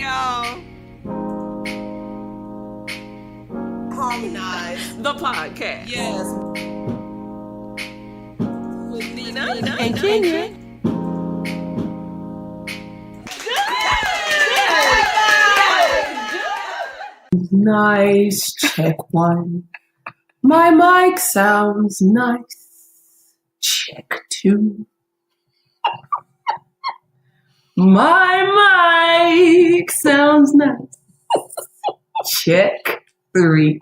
y'all. Harmonize. The podcast. Yes. With Nina and Kenya. Nice. Check one. My mic sounds nice. Check two. My mic sounds nice. Check three.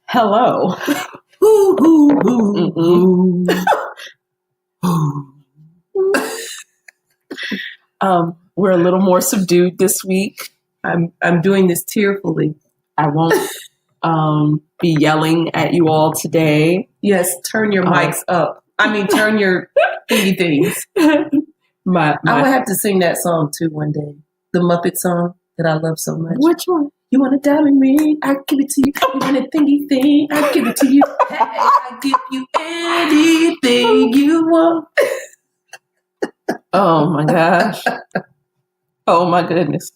Hello. Ooh, ooh, ooh, ooh. We're a little more subdued this week. I'm doing this tearfully. I won't be yelling at you all today. Yes, turn your mics up. I mean, turn your thingy things. I would have to sing that song too one day. The Muppet song that I love so much. Which one? You want to diamond ring? I give it to you. You want a thingy thing? I give it to you. Hey, I give you anything you want. Oh my gosh. Oh my goodness.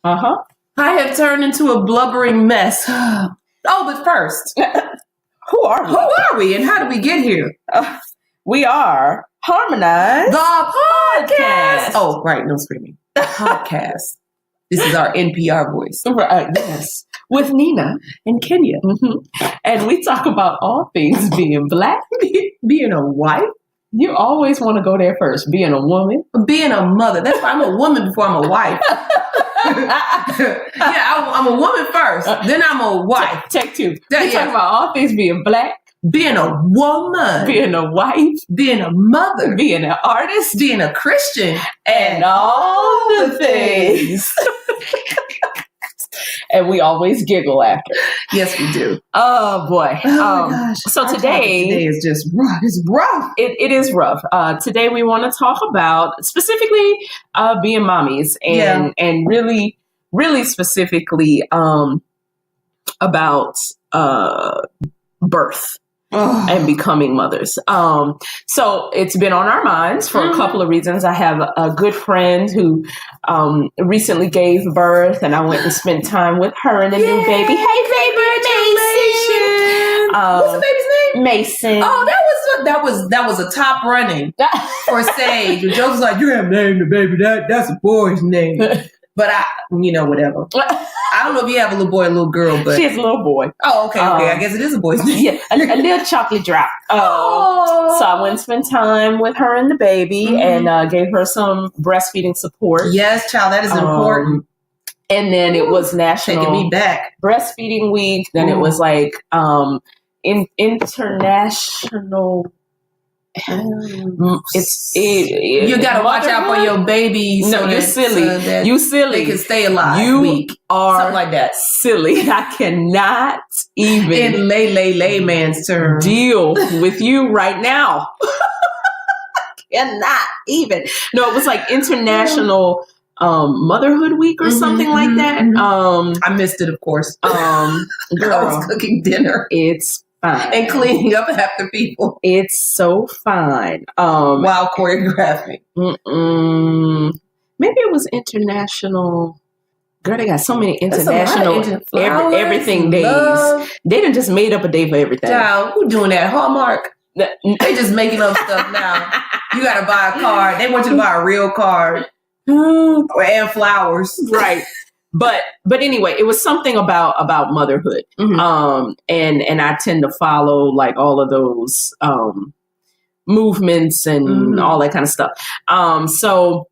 Uh-huh. I have turned into a blubbering mess. Oh, but first, who are we and how did we get here? We are Harmonize the podcast. Oh, right, no screaming. Podcast. This is our NPR voice. Right, yes. With Nina and Kenya. Mm-hmm. And we talk about all things being Black, being a wife. You always want to go there first. Being a woman. Being a mother. That's why I'm a woman before I'm a wife. I'm a woman first. Then I'm a wife. Take two. We talk about all things being Black. Being a woman. Being a wife. Being a mother. Being an artist. Being a Christian. And all the things. And we always giggle after. Yes, we do. Oh, boy. Oh, my gosh. So today is just rough. It's rough. It is rough. Today we want to talk about specifically being mommies and really, really specifically about birth. And becoming mothers. So it's been on our minds for a couple of reasons. I have a good friend who recently gave birth, and I went and spent time with her and the new baby. Hey, baby, Mason. What's the baby's name? Mason. Oh, that was a top running for Sage. Joe was like, "You have named the baby that's a boy's name." But whatever. I don't know if you have a little boy or a little girl, but she has a little boy. Oh, okay. I guess it is a boy's name. Yeah, a little chocolate drop. So I went and spent time with her and the baby and gave her some breastfeeding support. Yes, child, that is important. And then it was National Taking Me Back Breastfeeding Week. Then it was like international. You gotta watch out for your baby. No, you're silly. You silly. They can stay alive. You are something like that. Silly. I cannot even in layman's terms deal with you right now. Cannot even. No, it was like International Motherhood Week or something like that. I missed it, of course. Girl, I was cooking dinner. It's fine. And cleaning up after people. It's so fine. While choreographing. Maybe it was International. Girl, they got so many international everything days. They done just made up a day for everything. Child, who doing that? Hallmark. They just making up stuff now. You got to buy a card. They want you to buy a real card. And flowers. Right. But anyway, it was something about motherhood. And I tend to follow like all of those movements and all that kind of stuff. So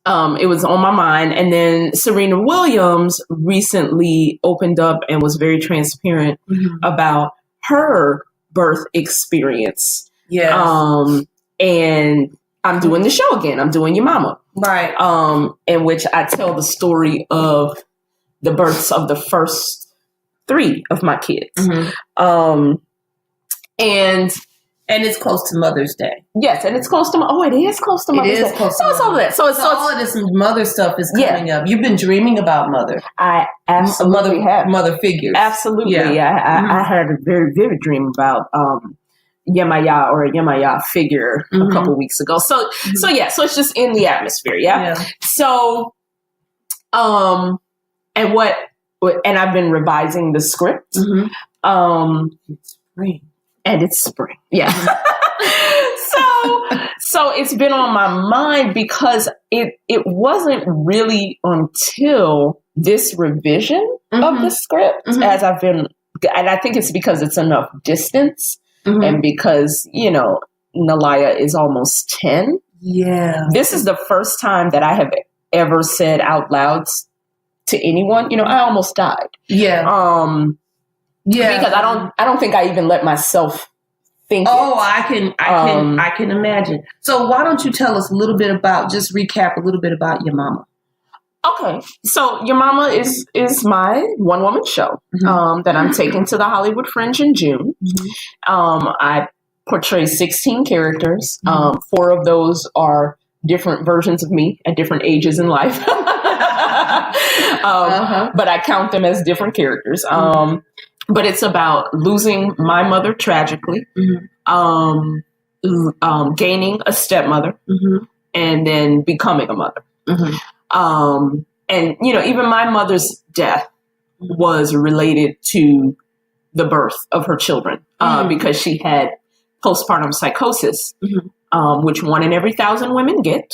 it was on my mind. And then Serena Williams recently opened up and was very transparent about her birth experience. Yes. And I'm doing the show again. I'm doing Your Mama. Right. In which I tell the story of the births of the first 3 of my kids. And it's close to Mother's Day. Yes, and it's close to it is close to Mother's Day. It is close to Mother's Day. So it's all of that. So all of this mother stuff is coming up. You've been dreaming about mother. I absolutely have. Mother figures. Absolutely. Yeah. I had a very vivid dream about Yemaya or a Yemaya figure a couple weeks ago. So it's just in the atmosphere. Yeah. So, and I've been revising the script. It's spring. And it's spring. Yeah. So it's been on my mind because it wasn't really until this revision of the script as I've been, and I think it's because it's enough distance and because, Nalaya is almost 10. Yeah. This is the first time that I have ever said out loud to anyone, I almost died. Yeah. Because I don't think I even let myself think. Oh, I can imagine. So why don't you tell us just recap a little bit about your mama? Okay. So Your Mama is my one-woman show that I'm taking to the Hollywood Fringe in June. I portray 16 characters. 4 of those are different versions of me at different ages in life. But I count them as different characters. But it's about losing my mother tragically, gaining a stepmother, and then becoming a mother. And, even my mother's death was related to the birth of her children because she had postpartum psychosis, which 1 in every 1,000 women get.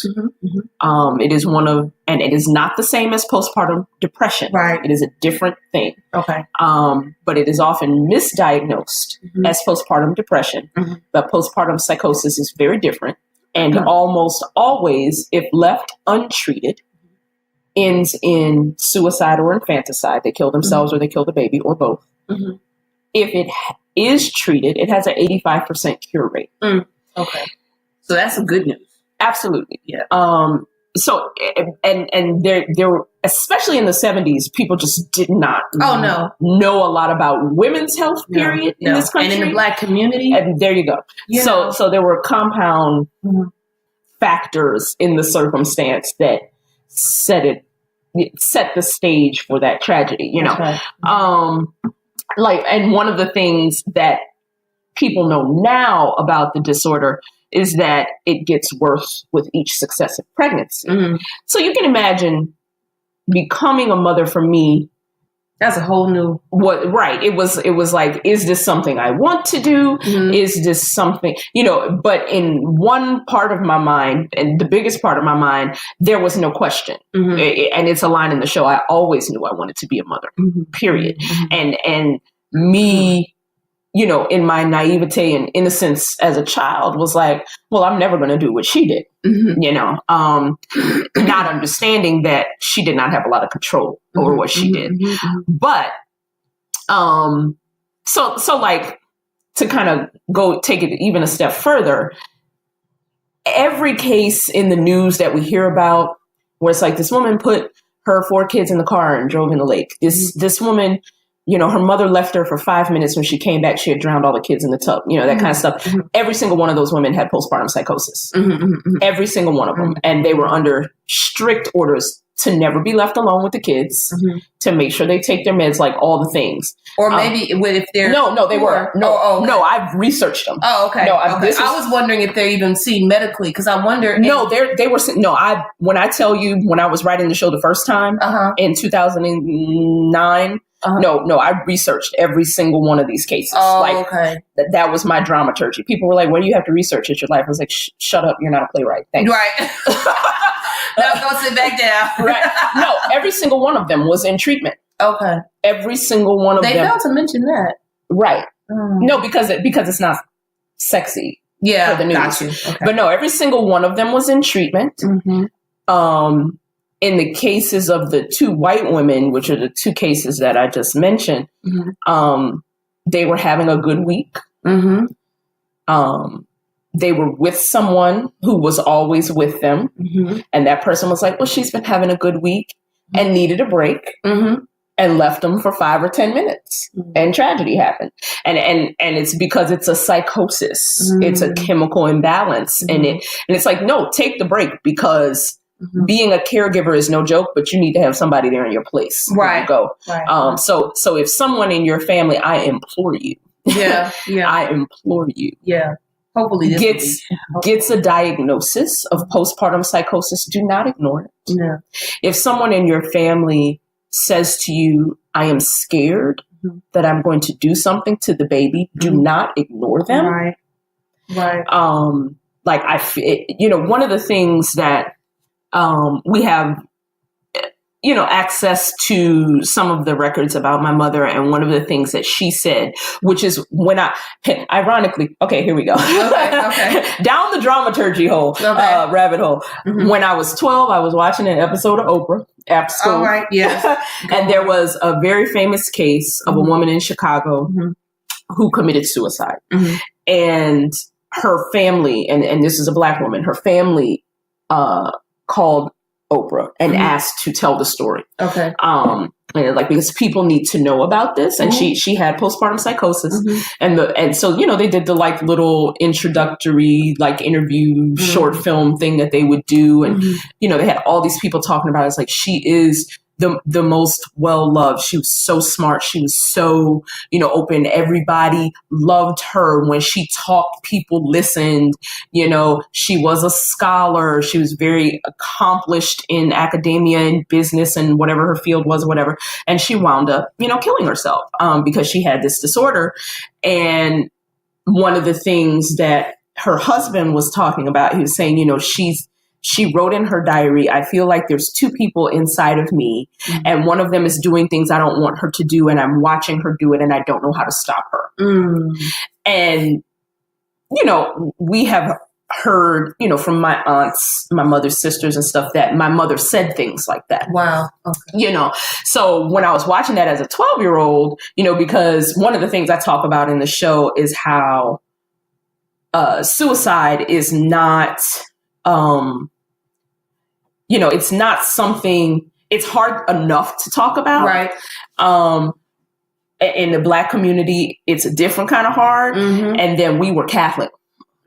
It is and it is not the same as postpartum depression. Right. It is a different thing. Okay. But it is often misdiagnosed as postpartum depression. But postpartum psychosis is very different and almost always, if left untreated, ends in suicide or infanticide. They kill themselves or they kill the baby or both. If it is treated, it has an 85% cure rate. Okay. So that's some good news. Absolutely. Yeah. So, and there, especially in the 70s, people just did not know a lot about women's health, period, in this country. And in the Black community. And there you go. So there were compound factors in the circumstance that set the stage for that tragedy, Right. And one of the things that people know now about the disorder is that it gets worse with each successive pregnancy. So you can imagine becoming a mother for me. That's a whole new right. It was like, is this something I want to do? Is this something, but in one part of my mind, and the biggest part of my mind, there was no question. And it's a line in the show. I always knew I wanted to be a mother, period. And me, in my naivete and innocence as a child was like, well, I'm never going to do what she did, not understanding that she did not have a lot of control over what she did. But, so like to kind of go take it even a step further, every case in the news that we hear about where it's like this woman put her 4 kids in the car and drove in the lake. This woman, her mother left her for 5 minutes. When she came back, she had drowned all the kids in the tub, that kind of stuff. Every single one of those women had postpartum psychosis. Every single one of them. And they were under strict orders to never be left alone with the kids, to make sure they take their meds, like all the things. Or maybe if they're... No, they were. No, I've researched them. Oh, okay. I was wondering if they're even seen medically, because I wonder... When I tell you, when I was writing the show the first time in 2009... I researched every single one of these cases. Okay. That was my dramaturgy. People were like, what do you have to research at your life? I was like, shut up. You're not a playwright. Thanks. Right. Now go sit back down. Right. No, every single one of them was in treatment. Okay. Every single one of them. They failed to mention that. Right. No, because it's not sexy for the news. Got you. Okay. But no, every single one of them was in treatment. In the cases of the 2 white women, which are the 2 cases that I just mentioned, they were having a good week. They were with someone who was always with them. And that person was like, well, she's been having a good week and needed a break, and left them for 5 or 10 minutes. And tragedy happened. And it's because it's a psychosis. It's a chemical imbalance. And it's like, no, take the break, because being a caregiver is no joke, but you need to have somebody there in your place. Right. You go. Right. So if someone in your family, I implore you, Yeah. Yeah. I implore you. Yeah. Hopefully this gets a diagnosis of postpartum psychosis. Do not ignore it. Yeah. If someone in your family says to you, I am scared that I'm going to do something to the baby, do not ignore them. Right. Like one of the things that we have, access to some of the records about my mother. And one of the things that she said, which is when ironically, okay, here we go. Okay. Down the dramaturgy hole, rabbit hole. Mm-hmm. When I was 12, I was watching an episode of Oprah after school. All right, yes. And there was a very famous case of a woman in Chicago who committed suicide. Mm-hmm. And her family, and this is a Black woman, her family called Oprah and asked to tell the story. Okay. Because people need to know about this, and she had postpartum psychosis, and so they did the little introductory interview short film thing that they would do, and they had all these people talking about it. It's like she is the most well-loved. She was so smart. She was so, open. Everybody loved her. When she talked, people listened. She was a scholar. She was very accomplished in academia and business and whatever her field was, whatever. And she wound up, killing herself because she had this disorder. And one of the things that her husband was talking about, he was saying, she wrote in her diary, I feel like there's two people inside of me, and one of them is doing things I don't want her to do, and I'm watching her do it, and I don't know how to stop her. And, we have heard, from my aunts, my mother's sisters and stuff, that my mother said things like that. Wow. Okay. So when I was watching that as a 12-year-old, because one of the things I talk about in the show is how suicide is not... it's not something, it's hard enough to talk about. Right. In the Black community, it's a different kind of hard. And then we were Catholic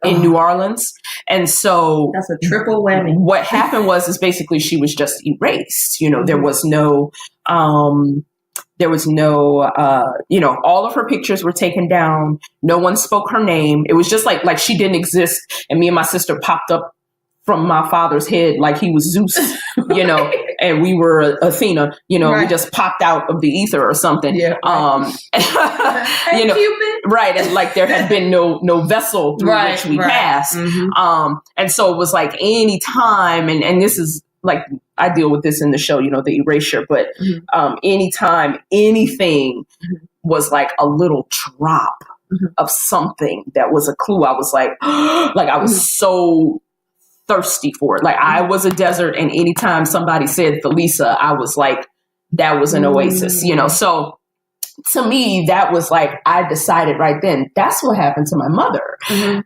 in New Orleans. And so that's a triple whammy. What happened was basically she was just erased. There was no, all of her pictures were taken down. No one spoke her name. It was just like she didn't exist. And me and my sister popped up from my father's head like he was Zeus, and we were Athena, we just popped out of the ether or something. Yeah. Cupid. Right. And there had been no vessel through which we passed. And so it was any time, and this is I deal with this in the show, the erasure, but anytime anything was a little drop of something that was a clue, I was I was so thirsty for it. I was a desert, and anytime somebody said Thalisa, I was that was an oasis, So to me, that was I decided right then, that's what happened to my mother.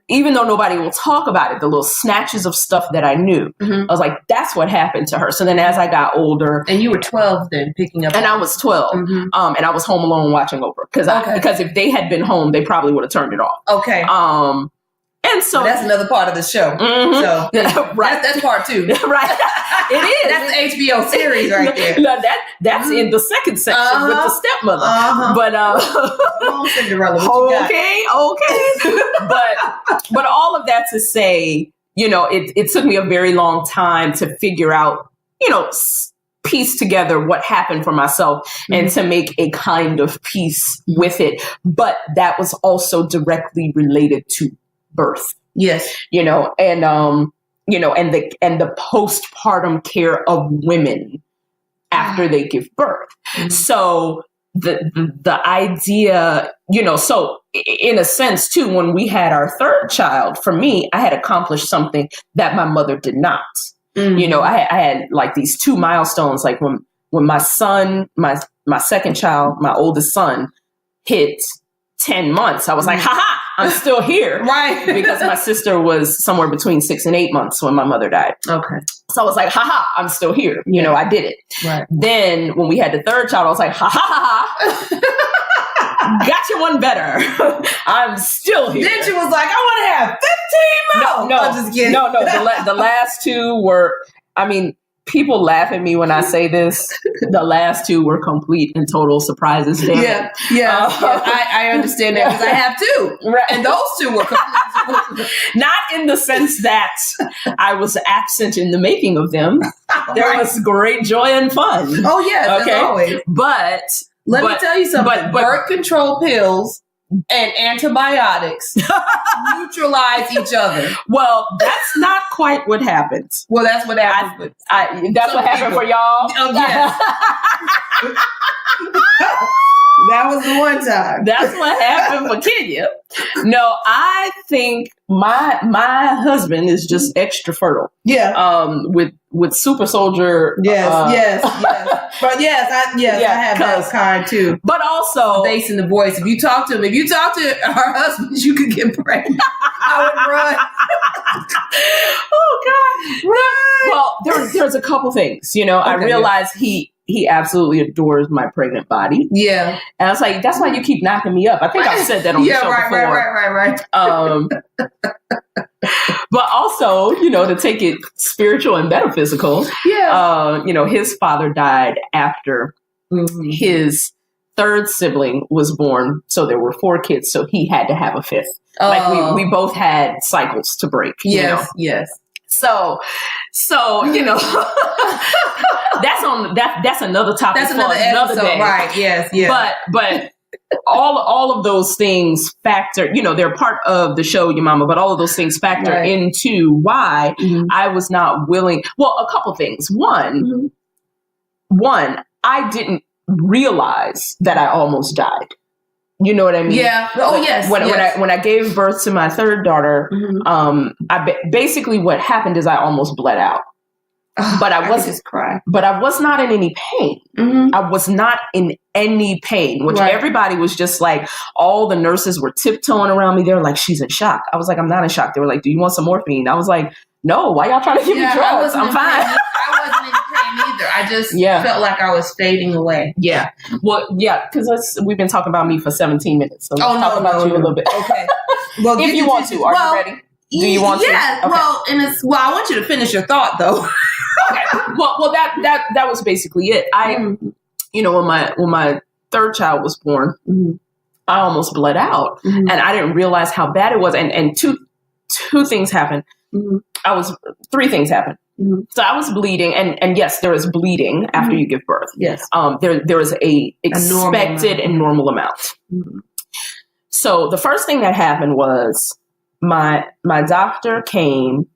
Even though nobody will talk about it, the little snatches of stuff that I knew, I was that's what happened to her. So then as I got older, and you were 12 then picking up, and I was 12, and I was home alone watching Oprah because if they had been home, they probably would have turned it off. Okay. And so that's another part of the show. So right, that's part 2. Right, it is. That's the HBO series right there. No, that's in the second section with the stepmother. But Cinderella. Okay. but all of that to say, it took me a very long time to figure out, piece together what happened for myself and to make a kind of peace with it. But that was also directly related to birth. Yes. And the postpartum care of women after they give birth. So the idea, so in a sense too, when we had our third child, for me, I had accomplished something that my mother did not. I had these 2 milestones, when my son, my second child, my oldest son, hit 10 months, I was ha, I'm still here. Right. Because my sister was somewhere between 6 and 8 months when my mother died. Okay. So I was ha, I'm still here. I did it. Right. Then when we had the third child, I was ha. Gotcha, one better. I'm still here. Then she was I want to have 15 more. No, I'm just kidding. No. The last 2 were, people laugh at me when I say this. The last two were complete and total surprises. Yeah. I understand that because I have two. Right. And those two were complete. Not in the sense that I was absent in the making of them. There was great joy and fun. Oh, yes, okay? As always. But let me tell you something. But birth control pills and antibiotics neutralize each other. Well, that's not quite what happens. Well, that's what happens. That's what happened for y'all. Oh, yes. That was the one time. That's what happened for Kenya. No, I think my husband is just extra fertile. Yeah. With super soldier. Yes. But I have that kind too. But also the bass in the voice. If you talk to our husbands, you could get pregnant. I would run. Oh God. Run. Well, there's a couple things. Okay, I realized he absolutely adores my pregnant body. Yeah. And I was like, that's why you keep knocking me up. I think I've said that on the show before. Right. But also, to take it spiritual and metaphysical, his father died after his third sibling was born. So there were 4 kids. So he had to have a 5th. Like we both had cycles to break. Yes. So that's another topic. That's another day. Right. Yes. But all of those things factor, they're part of the show, Your Mama, but all of those things factor into why I was not willing. Well, a couple things. One, I didn't realize that I almost died. You know what I mean? Yeah. Oh, yes. When I gave birth to my third daughter, basically what happened is I almost bled out. But I was not in any pain. I was not in any pain, which everybody was just like, all the nurses were tiptoeing around me. They were like, she's in shock. I was like, I'm not in shock. They were like, do you want some morphine? I was like, no, why y'all trying to give me drugs? I'm fine. I wasn't in pain either. I just felt like I was fading away. Yeah. Well, yeah, because we've been talking about me for 17 minutes. So let's talk about you a little bit. Okay. Well, if you want to, are you ready? Do you want to? Yeah. Okay. Well, I want you to finish your thought though. Okay. Well, that was basically it. When my third child was born, I almost bled out, and I didn't realize how bad it was. And two things happened. 3 things happened. So I was bleeding, and yes, there is bleeding after you give birth. Yes. There is a expected and normal amount. So the first thing that happened was my doctor came,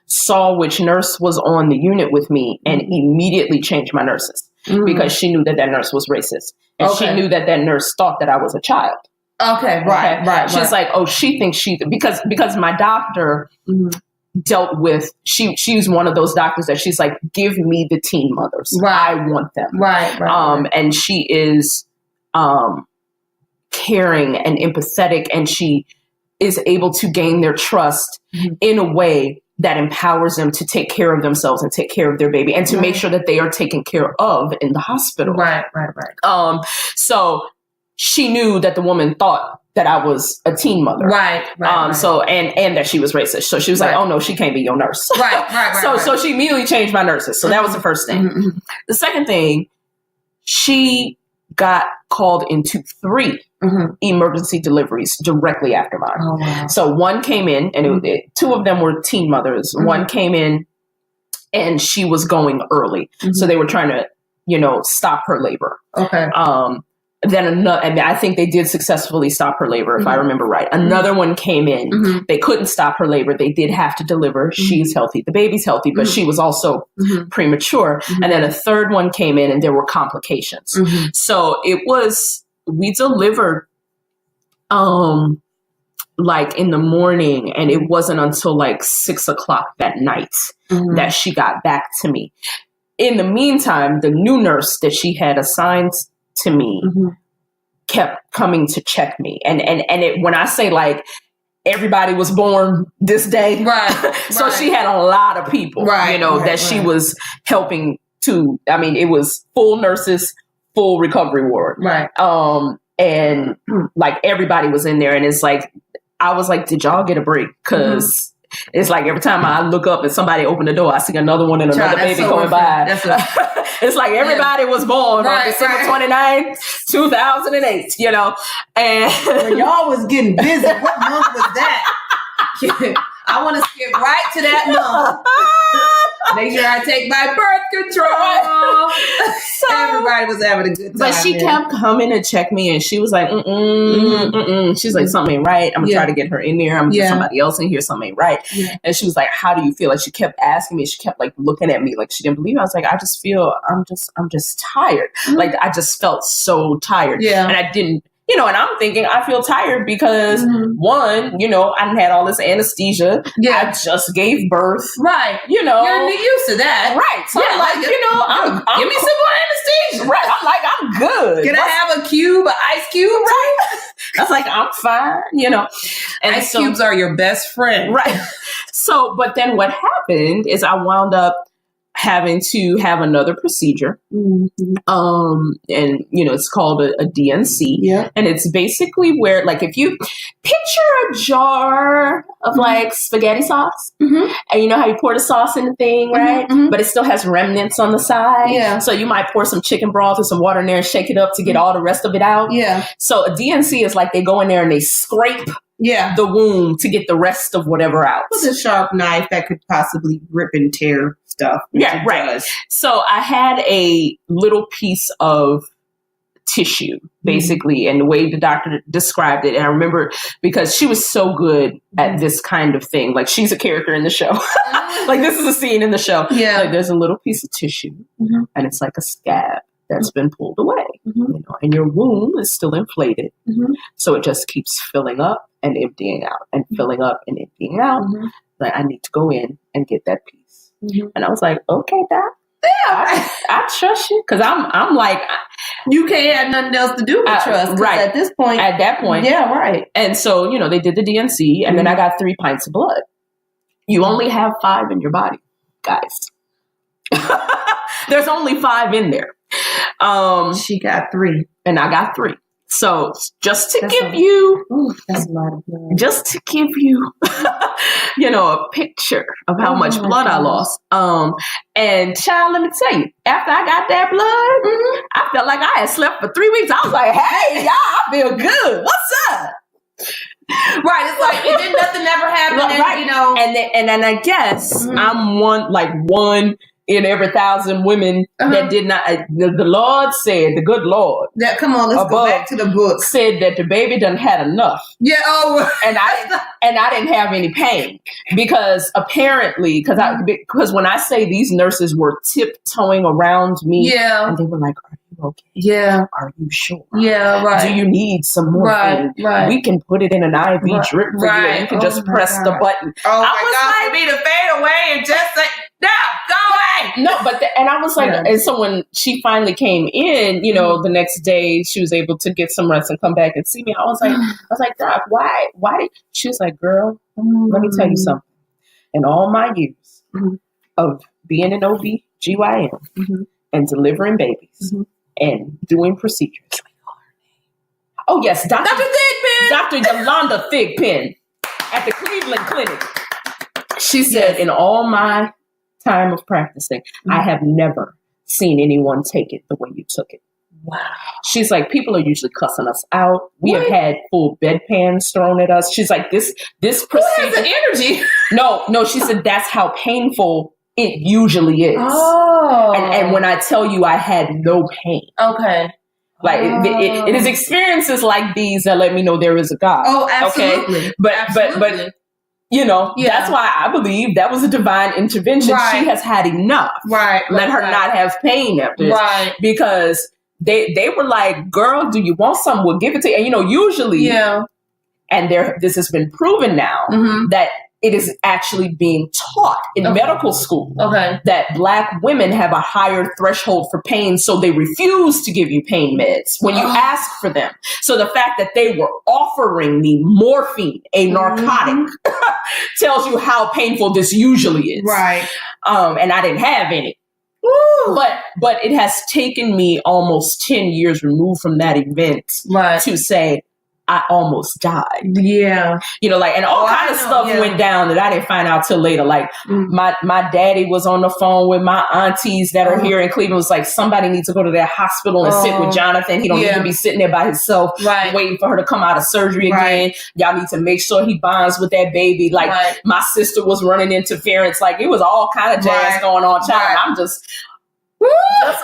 saw which nurse was on the unit with me, and immediately changed my nurses because she knew that nurse was racist, and she knew that nurse thought that I was a child. Okay, right. She's like, oh, she thinks because my doctor dealt with, she's one of those doctors that she's like, give me the teen mothers. I want them. Right. And she is caring and empathetic, and she is able to gain their trust in a way that empowers them to take care of themselves and take care of their baby and to make sure that they are taken care of in the hospital. Right. So she knew that the woman thought that I was a teen mother. Right. So, and that she was racist. So she was like, oh no, she can't be your nurse. So she immediately changed my nurses. So that was the first thing. The second thing, she got called into 3 emergency deliveries directly after mine. Oh, wow. So one came in, and 2 of them were teen mothers. One came in, and she was going early. So they were trying to, stop her labor. Okay. Then another, and I think they did successfully stop her labor, if I remember right. Another one came in. They couldn't stop her labor. They did have to deliver. She's healthy. The baby's healthy, but she was also premature. And then a third one came in, and there were complications. So we delivered like in the morning, and it wasn't until like 6:00 that night that she got back to me. In the meantime, the new nurse that she had assigned to me kept coming to check me. And when I say like everybody was born this day, so she had a lot of people, that she was helping to, it was full nurses, full recovery ward. And like everybody was in there, and it's like, I was like, did y'all get a break? 'Cause It's like every time I look up and somebody open the door, I see another one and another baby coming by. It's like everybody was born on December 29th, 2008, you know. And when y'all was getting busy, what month was that? I want to skip right to that month. Make sure I take my birth control. So, everybody was having a good time. But she kept coming to check me, and she was like, She's like, something ain't right. I'm going to try to get her in there. I'm going to get somebody else in here. Something ain't right. Yeah. And she was like, how do you feel? Like, she kept asking me. She kept like looking at me like she didn't believe it. I was like, I just feel, I'm just tired. Like, I just felt so tired. Yeah. And I didn't, you know, and I'm thinking I feel tired because one, you know, I done had all this anesthesia. Yeah. I just gave birth. Right. You know. You're used to that. Right. So I'm like, you know, I'm give me some more anesthesia. Right. I'm like, I'm good. Can I have a cube, an ice cube? Right. I was like, I'm fine, you know. And ice cubes are your best friend. Right. So, but then what happened is I wound up having to have another procedure. And, you know, it's called a DNC. Yeah. And it's basically where, like, if you picture a jar of like spaghetti sauce, and you know how you pour the sauce in the thing, right? But it still has remnants on the side. Yeah. So you might pour some chicken broth or some water in there and shake it up to get all the rest of it out. Yeah. So a DNC is like they go in there and they scrape the wound to get the rest of whatever out. With a sharp knife that could possibly rip and tear stuff. Yeah, right. Does. So I had a little piece of tissue, basically, and the way the doctor described it. And I remember because she was so good at this kind of thing. Like, she's a character in the show. Like, this is a scene in the show. Yeah. Like, there's a little piece of tissue, and it's like a scab that's been pulled away, you know, and your wound is still inflated. So it just keeps filling up and emptying out and filling up and emptying out. Like, I need to go in and get that piece. And I was like, okay, Doc. Yeah, I trust you. Because I'm like, you can't have nothing else to do with trust. Right. At this point. At that point. Yeah, right. And so, you know, they did the DNC, and then I got 3 pints of blood. You only have 5 in your body, guys. There's only 5 in there. She got 3. And I got 3. So just to give you, that's a lot of blood. Just to give you, you know, a picture of how much blood I lost. And child, let me tell you, after I got that blood, I felt like I had slept for 3 weeks. I was like, hey, y'all, I feel good. What's up? Right, it's like it did nothing ever happened, right. You know. And then I guess I'm one in every 1,000 women that did not. The Lord said, the good Lord. That come on, let's go back to the book. Said that the baby done had enough. Yeah. Oh. And I didn't have any pain because apparently, because when I say these nurses were tiptoeing around me, and they were like, "Are you okay? Yeah. Are you sure? Yeah. Right. Do you need some more? Right. We can put it in an IV drip for you. And you can just press the button." Oh my God! For me to fade away and just say, "No, go away." No, and I was like, and so when she finally came in, you know, the next day she was able to get some rest and come back and see me. I was like, Doc, why? She was like, girl, let me tell you something. In all my years of being an OB-GYN and delivering babies and doing procedures. Oh yes, Dr. Thigpen. Dr. Yolanda Thigpen at the Cleveland Clinic. She said, in all my time of practicing, I have never seen anyone take it the way you took it. Wow. She's like, people are usually cussing us out. We have had full bedpans thrown at us. She's like, this procedure. Who has the energy? No, she said that's how painful it usually is. Oh. And when I tell you I had no pain. Okay. Like it is experiences like these that let me know there is a God. Oh, absolutely. Okay? But you know, that's why I believe that was a divine intervention. Right. She has had enough. Right. Let her not have pain after this. Right. Because they were like, girl, do you want something? We'll give it to you. And, you know, usually, and this has been proven now, that it is actually being taught in medical school that Black women have a higher threshold for pain, so they refuse to give you pain meds when you ask for them. So the fact that they were offering me morphine, a narcotic, tells you how painful this usually is. Right. And I didn't have any. Woo. But it has taken me almost 10 years removed from that event to say, I almost died. Yeah. You know, like, and all kind of stuff went down that I didn't find out till later. Like my daddy was on the phone with my aunties that are here in Cleveland. Was like, somebody needs to go to their hospital and sit with Jonathan. He don't need to be sitting there by himself, waiting for her to come out of surgery again. Y'all need to make sure he bonds with that baby. Like my sister was running interference. Like it was all kind of jazz going on. Child, I'm just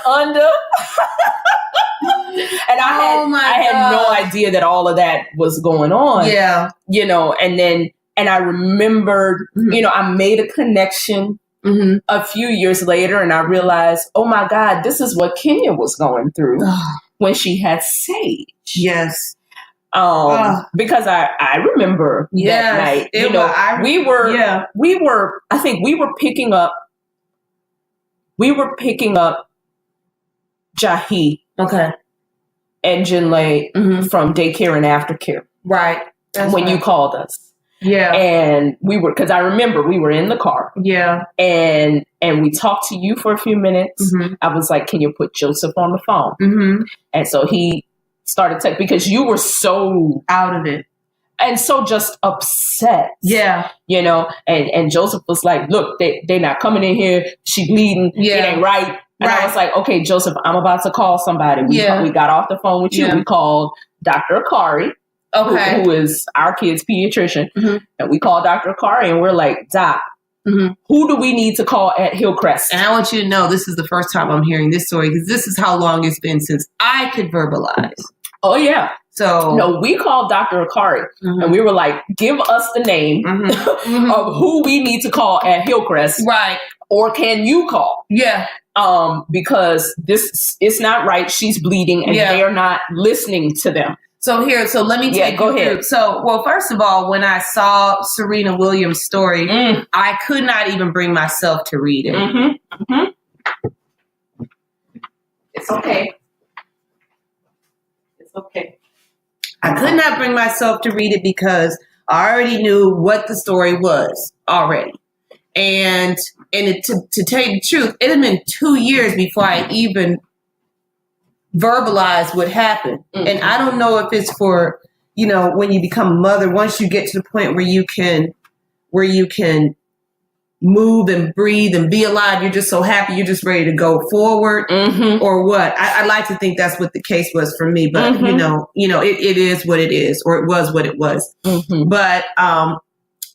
under. And I had no idea that all of that was going on. Yeah. You know, and I remembered, you know, I made a connection a few years later, and I realized, oh my God, this is what Kenya was going through when she had Sage. Yes. Because I remember that night, you know, we were picking up Jahi. Okay. And Jinlei from daycare and aftercare. Right. When you called us. Yeah. And we were, because I remember we were in the car. Yeah. And we talked to you for a few minutes. I was like, can you put Joseph on the phone? And so he started because you were so out of it. And so just upset. Yeah. You know, and Joseph was like, look, they're not coming in here. She bleeding. Yeah. It ain't right. And I was like, okay, Joseph, I'm about to call somebody. We got off the phone with you. We called Dr. Akari, who is our kid's pediatrician. And we called Dr. Akari and we're like, Doc, who do we need to call at Hillcrest? And I want you to know this is the first time I'm hearing this story because this is how long it's been since I could verbalize. Oh, yeah. So, no, we called Dr. Akari and we were like, give us the name of who we need to call at Hillcrest. Right. Or can you call? Yeah. Because it's not right. She's bleeding and they are not listening to them. So let me take you through. So, well, first of all, when I saw Serena Williams' story, I could not even bring myself to read it. It's okay. It's okay. I could not bring myself to read it because I already knew what the story was already. And to tell you the truth, it had been 2 years before I even verbalized what happened. And I don't know if it's for, you know, when you become a mother, once you get to the point where you can move and breathe and be alive, you're just so happy, you're just ready to go forward or what. I like to think that's what the case was for me, but you know, it is what it is, or it was what it was. But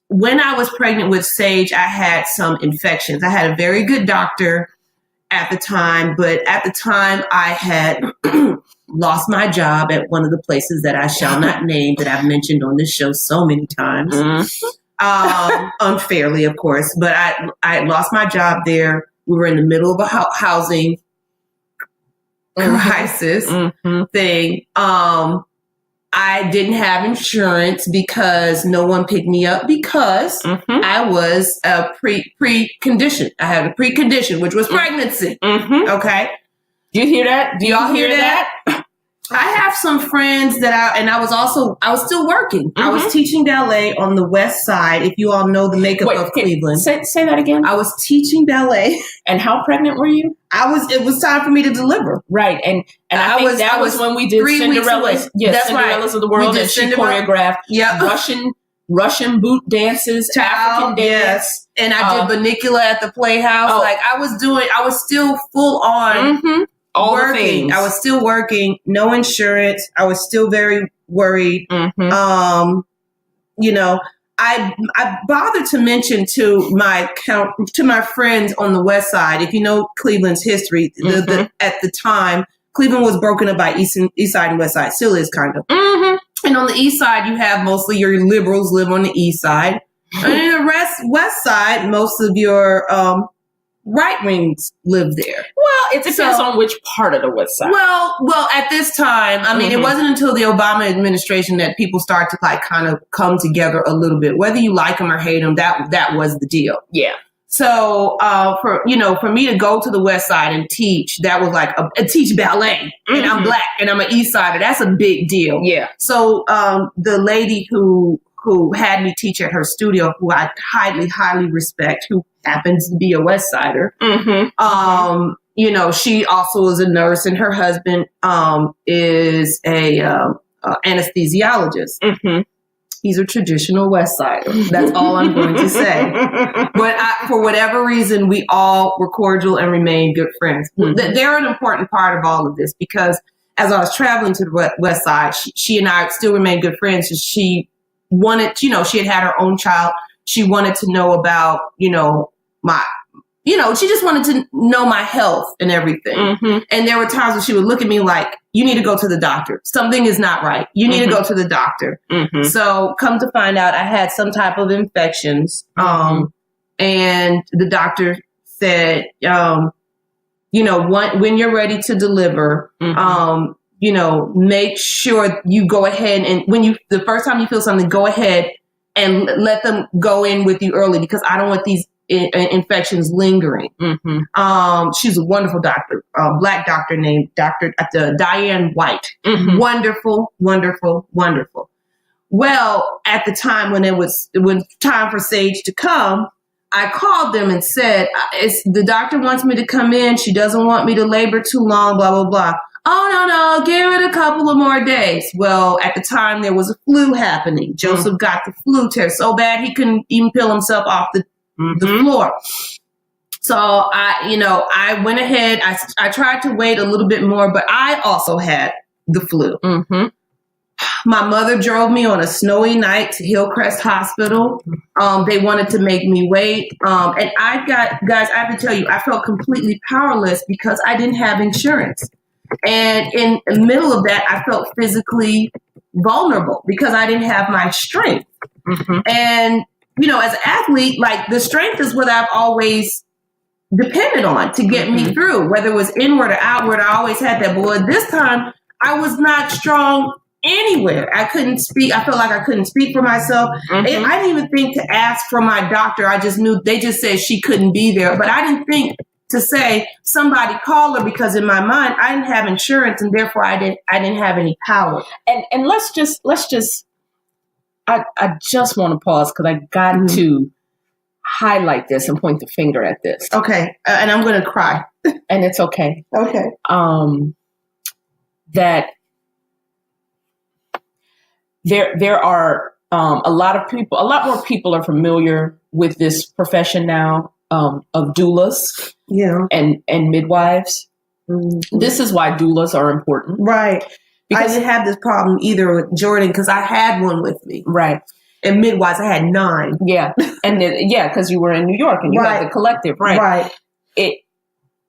when I was pregnant with Sage, I had some infections. I had a very good doctor at the time, but at the time I had lost my job at one of the places that I shall not name that I've mentioned on this show so many times. Unfairly, of course, but I lost my job there. We were in the middle of a housing crisis thing. I didn't have insurance because no one picked me up because I was a pre-condition. I had a precondition, which was pregnancy. Okay. Do you hear that? Do y'all hear that? I have some friends I was still working. I was teaching ballet on the West Side. If you all know the makeup of Cleveland. Say that again. I was teaching ballet. And how pregnant were you? It was time for me to deliver. Right. And I think that was when we did Cinderella's. Yes, that's Cinderella's of the world. And she choreographed Russian boot dances, African dance. Yes. And I did Banicula at the Playhouse. Like I was still full on all working. I was still working, no insurance. I was still very worried. You know, I bothered to mention to my friends on the West Side, if you know Cleveland's history, at the time, Cleveland was broken up by East Side and West Side, still is kind of. And on the East Side, you have mostly your liberals live on the East Side. And in the West Side, most of your right wings live there. Well, it depends on which part of the West Side. Well, at this time, I mean, it wasn't until the Obama administration that people start to like kind of come together a little bit. Whether you like them or hate them, that was the deal. Yeah. So for me to go to the West Side and teach, that was like teach ballet, and I'm Black and I'm an East Sider. That's a big deal. Yeah. So the lady who had me teach at her studio, who I highly, highly respect, who happens to be a West Sider. You know, she also is a nurse, and her husband is a anesthesiologist. Mm-hmm. He's a traditional West Sider. That's all I'm going to say. But for whatever reason, we all were cordial and remained good friends. Mm-hmm. They're an important part of all of this because as I was traveling to the West Side, she and I still remained good friends. She wanted, she had her own child. She wanted to know about, she just wanted to know my health and everything. Mm-hmm. And there were times when she would look at me like, you need to go to the doctor. Something is not right. You need to go to the doctor. Mm-hmm. So come to find out, I had some type of infections. And the doctor said, when you're ready to deliver, make sure you go ahead and the first time you feel something, go ahead and let them go in with you early because I don't want these infections lingering. Mm-hmm. She's a wonderful doctor, Black doctor named Dr. Diane White. Mm-hmm. Wonderful, wonderful, wonderful. Well, at the time when it was time for Sage to come, I called them and said, the doctor wants me to come in. She doesn't want me to labor too long, blah, blah, blah. Oh, no, give it a couple of more days. Well, at the time there was a flu happening. Joseph got the flu test so bad he couldn't even peel himself off the floor. So I went ahead. I tried to wait a little bit more, but I also had the flu. Mm-hmm. My mother drove me on a snowy night to Hillcrest Hospital. They wanted to make me wait. And I have to tell you, I felt completely powerless because I didn't have insurance. And in the middle of that, I felt physically vulnerable because I didn't have my strength. Mm-hmm. And as an athlete, like the strength is what I've always depended on to get me through, whether it was inward or outward. I always had that. But this time I was not strong anywhere. I couldn't speak. I felt like I couldn't speak for myself. Mm-hmm. I didn't even think to ask for my doctor. I just knew they just said she couldn't be there. But I didn't think to say somebody call her because in my mind I didn't have insurance and therefore I didn't have any power. And let's just I just want to pause because I got to highlight this and point the finger at this. Okay. And I'm going to cry. And it's okay. Okay. That there are a lot more people are familiar with this profession now of doulas and midwives. Mm-hmm. This is why doulas are important. Right. Because I didn't have this problem either with Jordan because I had one with me. Right. And midwives, I had 9. Yeah. And because you were in New York and you had the collective. Right. Right.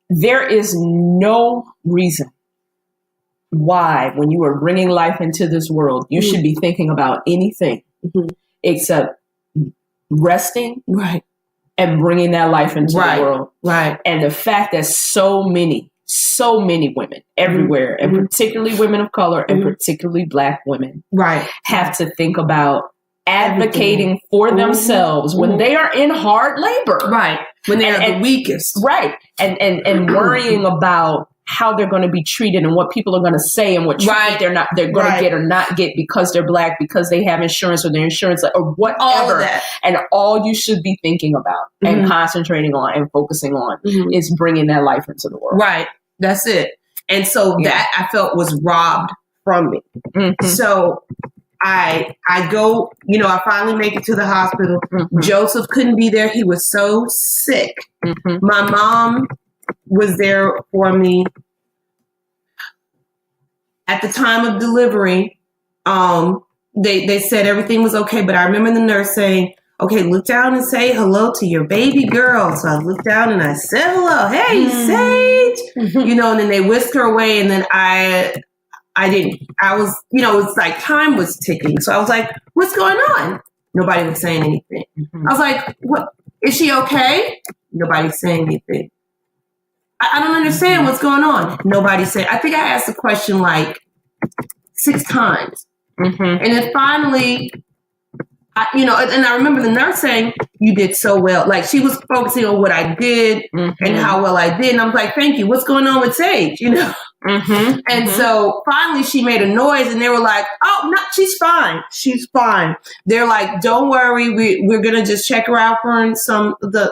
There is no reason why when you are bringing life into this world, you should be thinking about anything except resting and bringing that life into the world. Right. And the fact that so many women everywhere, and particularly women of color and particularly Black women, have to think about advocating for themselves when they are in hard labor. Right. When they are the weakest. Right. And worrying about how they're going to be treated and what people are going to say and what treatment they're going to get or not get because they're Black, because they have insurance or their insurance or whatever. All of that. And all you should be thinking about and concentrating on and focusing on is bringing that life into the world. Right. That's it. And so that I felt was robbed from me. Mm-hmm. So I go, I finally make it to the hospital. Mm-hmm. Joseph couldn't be there. He was so sick. Mm-hmm. My mom was there for me at the time of delivery. They said everything was okay, but I remember the nurse saying, okay, look down and say hello to your baby girl. So I looked down and I said hello. Hey, Sage. And then they whisked her away. And then I didn't. I was, it's like time was ticking. So I was like, what's going on? Nobody was saying anything. I was like, what? Is she okay? Nobody's saying anything. I don't understand what's going on. Nobody said. I think I asked the question like 6 times. Mm-hmm. And then finally, and I remember the nurse saying, you did so well. Like she was focusing on what I did and how well I did. And I was like, thank you. What's going on with Sage? Mm-hmm. And so finally she made a noise and they were like, oh, no, she's fine. She's fine. They're like, don't worry. We're going to just check her out for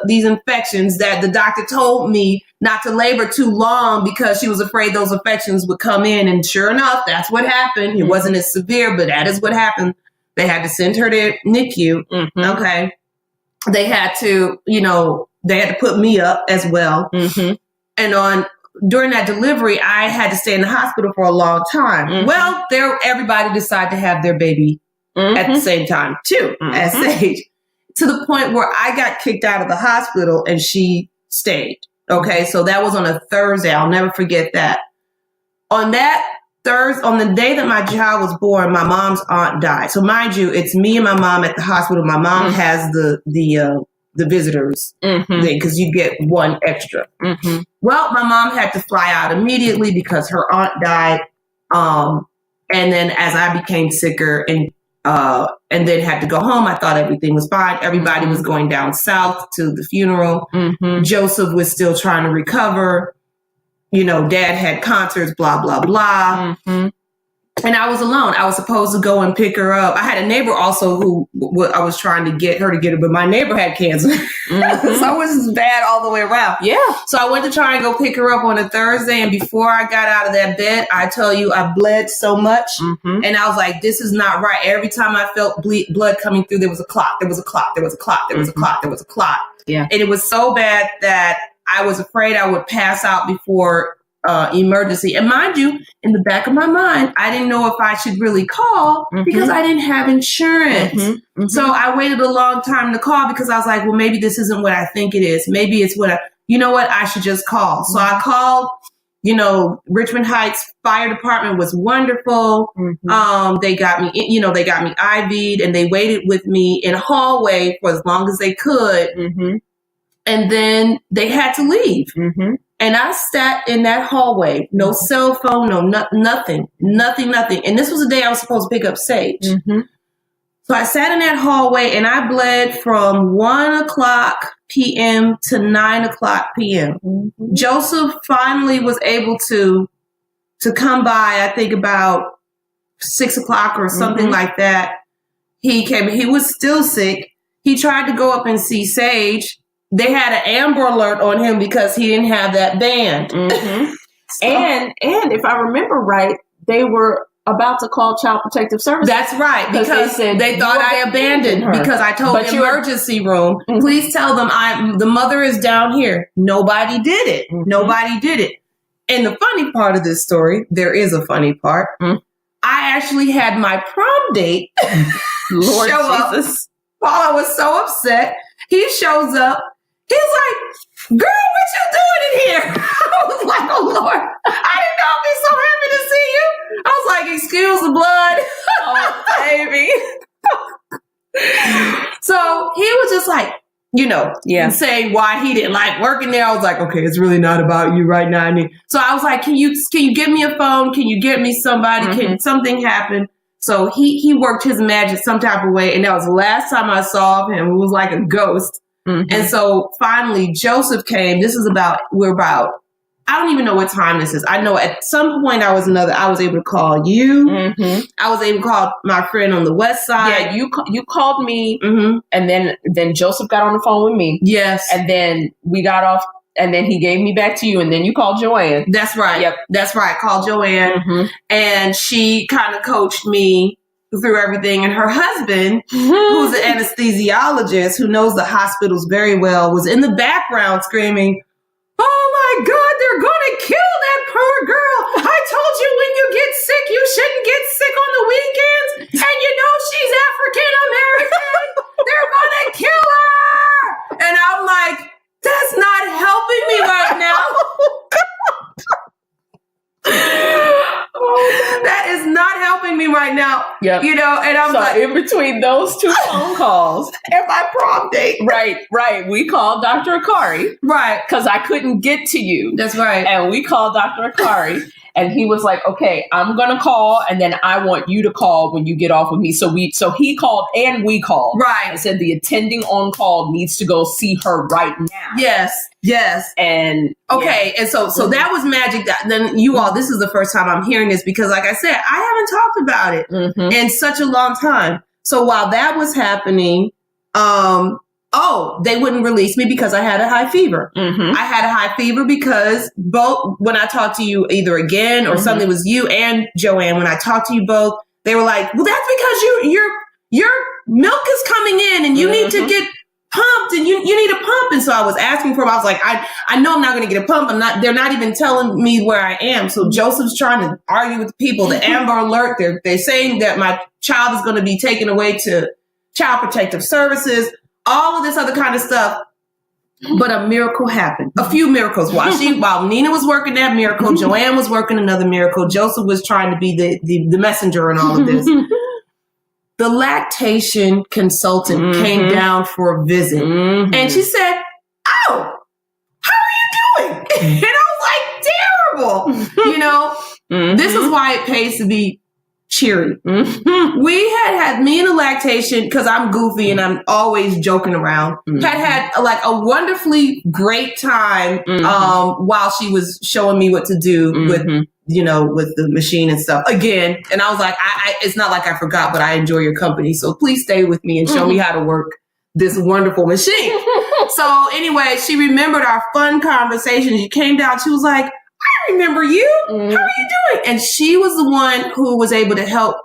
these infections that the doctor told me not to labor too long because she was afraid those infections would come in. And sure enough, that's what happened. It wasn't as severe, but that is what happened. They had to send her to NICU. Mm-hmm. Okay. They had to, they had to put me up as well. Mm-hmm. And during that delivery, I had to stay in the hospital for a long time. Mm-hmm. Well, everybody decided to have their baby at the same time too, at Sage, to the point where I got kicked out of the hospital and she stayed. Okay, so that was on a Thursday. I'll never forget that. On that Thursday, on the day that my child was born, my mom's aunt died. So mind you, it's me and my mom at the hospital. My mom has the visitors thing because you get one extra. Mm-hmm. Well, my mom had to fly out immediately because her aunt died. And then as I became sicker and then had to go home, I thought everything was fine. Everybody was going down south to the funeral. Mm-hmm. Joseph was still trying to recover. Dad had concerts, blah, blah, blah. Mm-hmm. And I was alone. I was supposed to go and pick her up. I had a neighbor also who I was trying to get her, but my neighbor had cancer. Mm-hmm. So it was bad all the way around. Yeah. So I went to try and go pick her up on a Thursday. And before I got out of that bed, I tell you, I bled so much. Mm-hmm. And I was like, this is not right. Every time I felt blood coming through, there was a clot. There was a clot. There was a clot. There was a clot. There was a clot. Yeah. And it was so bad that I was afraid I would pass out before emergency. And mind you, in the back of my mind, I didn't know if I should really call because I didn't have insurance. Mm-hmm. Mm-hmm. So I waited a long time to call because I was like, well, maybe this isn't what I think it is. Maybe it's I should just call. So I called, Richmond Heights Fire Department was wonderful. Mm-hmm. They got me IV'd and they waited with me in a hallway for as long as they could. Mm-hmm. And then they had to leave. Mm-hmm. And I sat in that hallway, no cell phone, nothing. And this was the day I was supposed to pick up Sage. Mm-hmm. So I sat in that hallway and I bled from 1:00 p.m. to 9:00 p.m. Mm-hmm. Joseph finally was able to come by, I think about 6:00 or something like that. He came, he was still sick. He tried to go up and see Sage. They had an Amber Alert on him because he didn't have that band. Mm-hmm. So, and if I remember right, they were about to call Child Protective Services. That's right, because they thought I abandoned her because I told the emergency room, please tell them the mother is down here. Nobody did it. Mm-hmm. Nobody did it. And the funny part of this story, there is a funny part. Mm-hmm. I actually had my prom date Lord show Jesus. up while I was so upset. He shows up. He's like, girl, what you doing in here? I was like, oh, Lord, I didn't know I'd be so happy to see you. I was like, excuse the blood. Oh, baby. So he was just like, saying why he didn't like working there. I was like, okay, it's really not about you right now. So I was like, can you give me a phone? Can you get me somebody? Mm-hmm. Can something happen? So he worked his magic some type of way. And that was the last time I saw him. It was like a ghost. Mm-hmm. And so finally Joseph came. We're about, I don't even know what time this is. I know at some point I was able to call you. Mm-hmm. I was able to call my friend on the west side. Yeah, you called me, and then Joseph got on the phone with me. Yes. And then we got off, and then he gave me back to you, and then you called Joanne. That's right. Yep. That's right. Called Joanne, and she kind of coached me through everything. And her husband, who's an anesthesiologist who knows the hospitals very well, was in the background screaming, oh my God, they're going to kill that poor girl. I told you when you get sick, you shouldn't get sick on the weekends. And she's African American. They're going to kill her. And I'm like, that's not helping me right now. That is not helping me right now. Yep. And I'm so like, in between those two phone calls and my prom date. Right. We called Dr. Akari. Right. Because I couldn't get to you. That's right. And we called Dr. Akari. And he was like, okay, I'm going to call. And then I want you to call when you get off with me. So he called and we called. Right. I said the attending on call needs to go see her right now. Yes. And okay. And so that was magic. Then you all, this is the first time I'm hearing this because like I said, I haven't talked about it in such a long time. So while that was happening, they wouldn't release me because I had a high fever. I had a high fever because both, when I talked to you either again or something, it was you and Joanne, when I talked to you both, they were like, well, that's because your milk is coming in and you need to get pumped and you need a pump. And so I was asking for him. I was like, I know I'm not going to get a pump. They're not even telling me where I am. So Joseph's trying to argue with the people, the Amber Alert. They're saying that my child is going to be taken away to Child Protective Services, all of this other kind of stuff. But a miracle happened. A few miracles. While Nina was working that miracle, Joanne was working another miracle. Joseph was trying to be the messenger in all of this. The lactation consultant came down for a visit. And she said, oh, how are you doing? And I was like, terrible. This is why it pays to be cheery. We had me in the lactation, because I'm goofy and I'm always joking around, had like a wonderfully great time while she was showing me what to do with the machine and stuff again. And I was like, it's not like I forgot, but I enjoy your company. So please stay with me and show me how to work this wonderful machine. So anyway, she remembered our fun conversation. She came down. She was like, I remember you. How are you doing? And she was the one who was able to help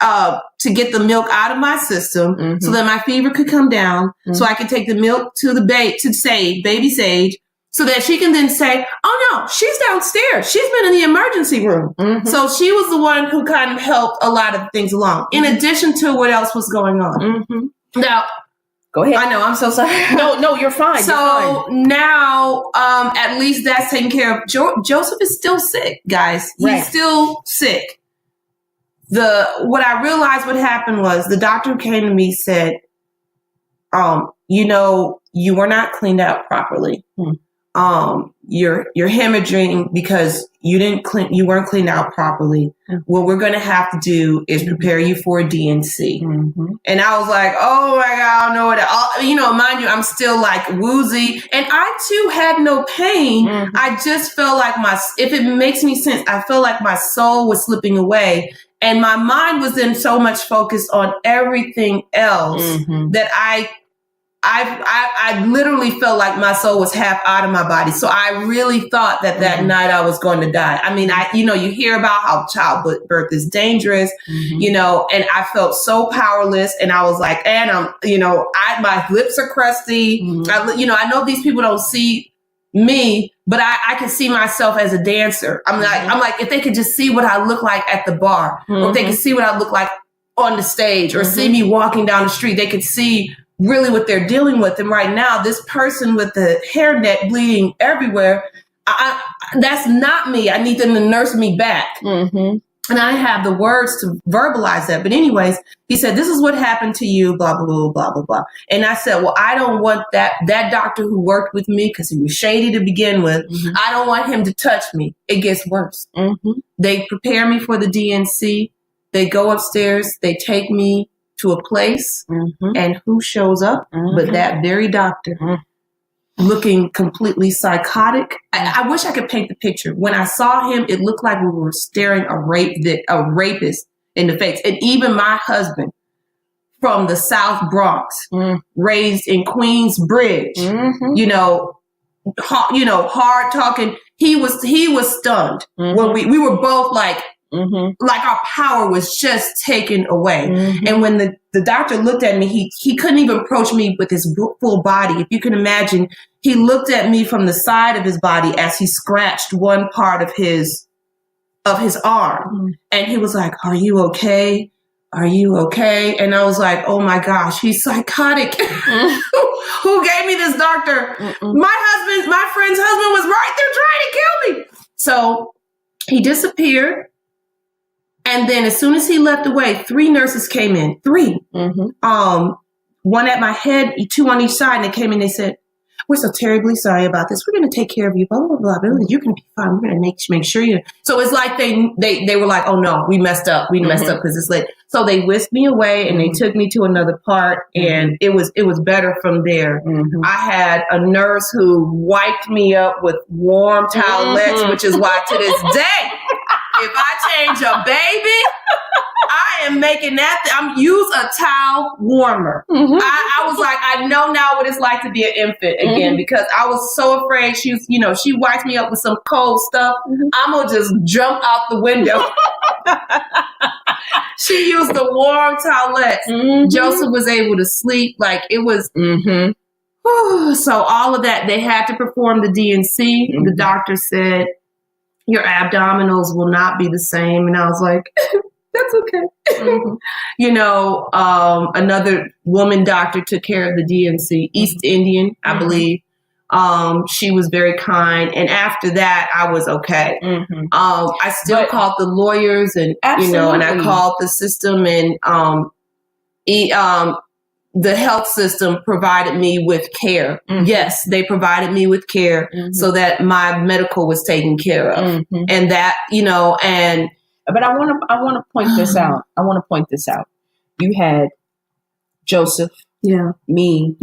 to get the milk out of my system so that my fever could come down, so I could take the milk to baby Sage, so that she can then say, oh no, she's downstairs. She's been in the emergency room. So she was the one who kind of helped a lot of things along, in addition to what else was going on. Now, go ahead. I know, I'm so sorry. No, you're fine. So now, at least that's taken care of. Joseph is still sick, guys. He's still sick. What I realized what happened was the doctor who came to me said, you were not cleaned out properly. You're hemorrhaging because you weren't cleaned out properly. What we're going to have to do is prepare you for a DNC. And I was like, oh my God, I don't know what, mind you, I'm still like woozy. And I too had no pain. I just felt like if it makes any sense, I felt like my soul was slipping away. And my mind was then so much focused on everything else that I literally felt like my soul was half out of my body. So I really thought that night I was going to die. I mean, you hear about how childbirth is dangerous, and I felt so powerless. And I was like, and my lips are crusty. I know these people don't see me, but I can see myself as a dancer. I'm like, if they could just see what I look like at the bar, or if they could see what I look like on the stage, or see me walking down the street, they could see really what they're dealing with. And right now, this person with the hairnet bleeding everywhere, that's not me. I need them to nurse me back. And I have the words to verbalize that. But anyways, he said, this is what happened to you, blah, blah, blah, blah, blah, blah. And I said, well, I don't want that doctor who worked with me, because he was shady to begin with, I don't want him to touch me. It gets worse. They prepare me for the DNC. They go upstairs. They take me to a place, and who shows up but that very doctor, looking completely psychotic. I wish I could paint the picture. When I saw him, it looked like we were staring a rapist in the face. And even my husband, from the South Bronx, raised in Queensbridge, hard talking. He was stunned when we were both like our power was just taken away. And when the doctor looked at me, he couldn't even approach me with his full body. If you can imagine, he looked at me from the side of his body as he scratched one part of his arm. And he was like, are you okay? Are you okay? And I was like, oh my gosh, he's psychotic. Who gave me this doctor? My friend's husband was right there trying to kill me. So he disappeared. And then as soon as he left away, 3 nurses came in. 3. One at my head, 2 on each side. And they came in, they said, we're so terribly sorry about this. We're going to take care of you, blah, blah, blah, blah. You're going to be fine. We're going to make sure you. So it's like they were like, oh no, we messed up. We messed up because it's late. So they whisked me away and they took me to another part, and it was better from there. I had a nurse who wiped me up with warm towelettes, which is why to this day, if I change a baby, I am making that. I'm use a towel warmer. I was like, I know now what it's like to be an infant again, because I was so afraid. She wiped me up with some cold stuff. I'm gonna just jump out the window. She used the warm towelettes. Joseph was able to sleep. Like it was. So all of that, they had to perform the DNC. The doctor said, your abdominals will not be the same. And I was like, that's okay. Another woman doctor took care of the DNC, East Indian, I believe. She was very kind. And after that, I was okay. I still called the lawyers and, and I called the system, and the health system provided me with care. Yes, they provided me with care so that my medical was taken care of. And that, but I want to point this out. You had Joseph, me,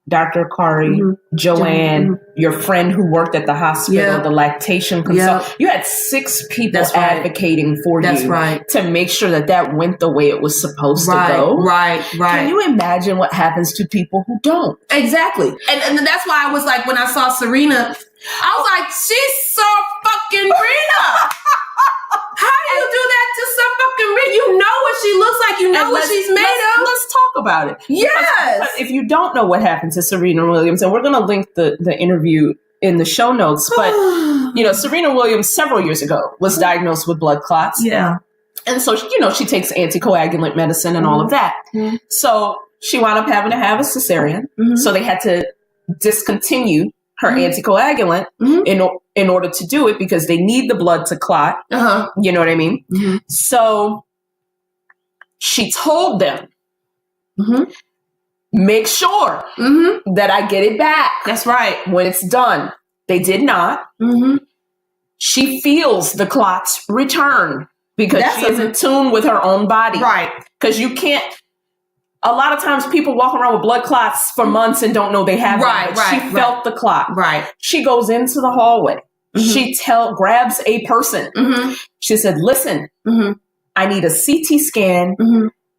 Dr. Akari, Joanne, your friend who worked at the hospital, the lactation consultant. You had 6 people advocating for you to make sure that went the way it was supposed to go. Right. Can you imagine what happens to people who don't? Exactly. And that's why I was like, when I saw Serena, I was like, she's so fucking Rena. How do you do that to some fucking Rena? You know what she looks like. You know what she's made of. Let's talk about it. Yes. Because if you don't know what happened to Serena Williams, and we're going to link the interview in the show notes, but Serena Williams several years ago was diagnosed with blood clots. Yeah. And so, she takes anticoagulant medicine and all of that. So she wound up having to have a cesarean. So they had to discontinue her anticoagulant in order to do it, because they need the blood to clot. You know what I mean? So she told them, make sure that I get it back. That's right. When it's done. They did not. She feels the clots return because she is in tune with her own body. Right. Because you can't. A lot of times people walk around with blood clots for months and don't know they have them. She felt the clot. Right. She goes into the hallway. She grabs a person. She said, listen, I need a CT scan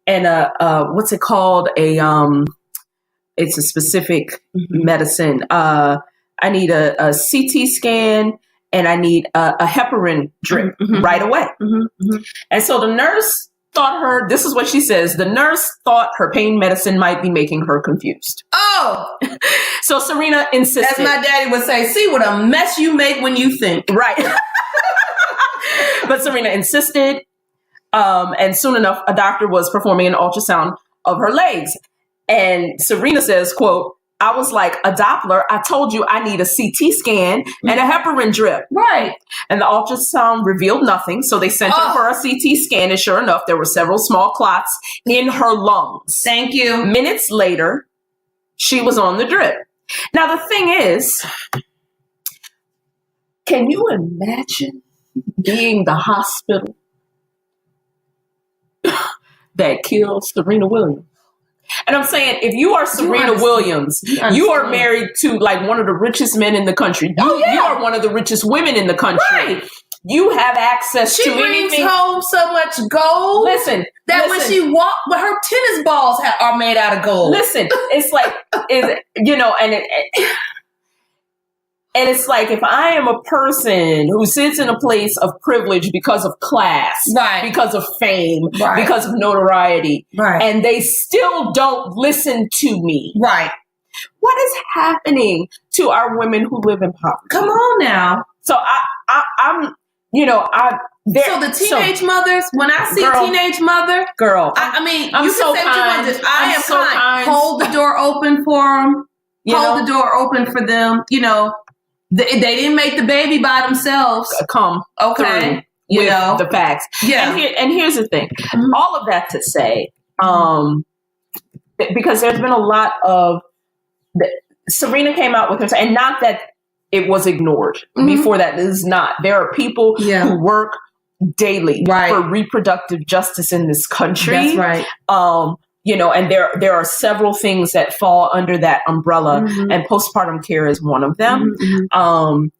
and what's it called? It's a specific medicine. I need a CT scan and I need a heparin drip right away. And so the nurse thought this is what she says, the nurse thought her pain medicine might be making her confused. Oh! So Serena insisted. As my daddy would say, see what a mess you make when you think. Right. But Serena insisted. And soon enough, a doctor was performing an ultrasound of her legs. And Serena says, quote, I was like, a Doppler, I told you I need a CT scan and a heparin drip. Right. And the ultrasound revealed nothing. So they sent her for a CT scan. And sure enough, there were several small clots in her lungs. Thank you. Minutes later, she was on the drip. Now, the thing is, can you imagine being the hospital that killed Serena Williams? And I'm saying, if you are Serena Williams, you are married to like one of the richest men in the country. You are one of the richest women in the country. Right. You have access to anything. She brings home so much gold. Listen, when she walks, her tennis balls are made out of gold. Listen, it's like, and it's like, if I am a person who sits in a place of privilege because of class, because of fame, because of notoriety, and they still don't listen to me. Right. What is happening to our women who live in poverty? Come on now. So I'm so the teenage mothers, when I see teenage mother, I mean, I'm you so can say kind. what you want. I am so kind. Hold the door open for them. Hold the door open for them. They didn't make the baby by themselves. Come through with the facts. Yeah. And here's the thing. All of that to say, because there's been a lot of Serena came out with her, and not that it was ignored before that. It is not. There are people who work daily for reproductive justice in this country. That's right. And there are several things that fall under that umbrella, and postpartum care is one of them.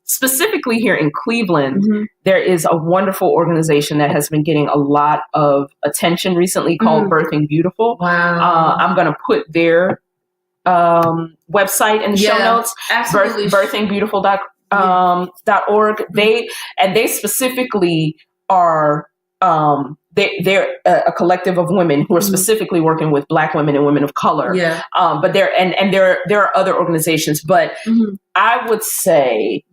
Specifically here in Cleveland, there is a wonderful organization that has been getting a lot of attention recently called Birthing Beautiful. Wow. I'm going to put their website in the show notes. Absolutely. birthingbeautiful.org. They specifically are they're a collective of women who are specifically working with Black women and women of color. Yeah. But there are other organizations, but I would say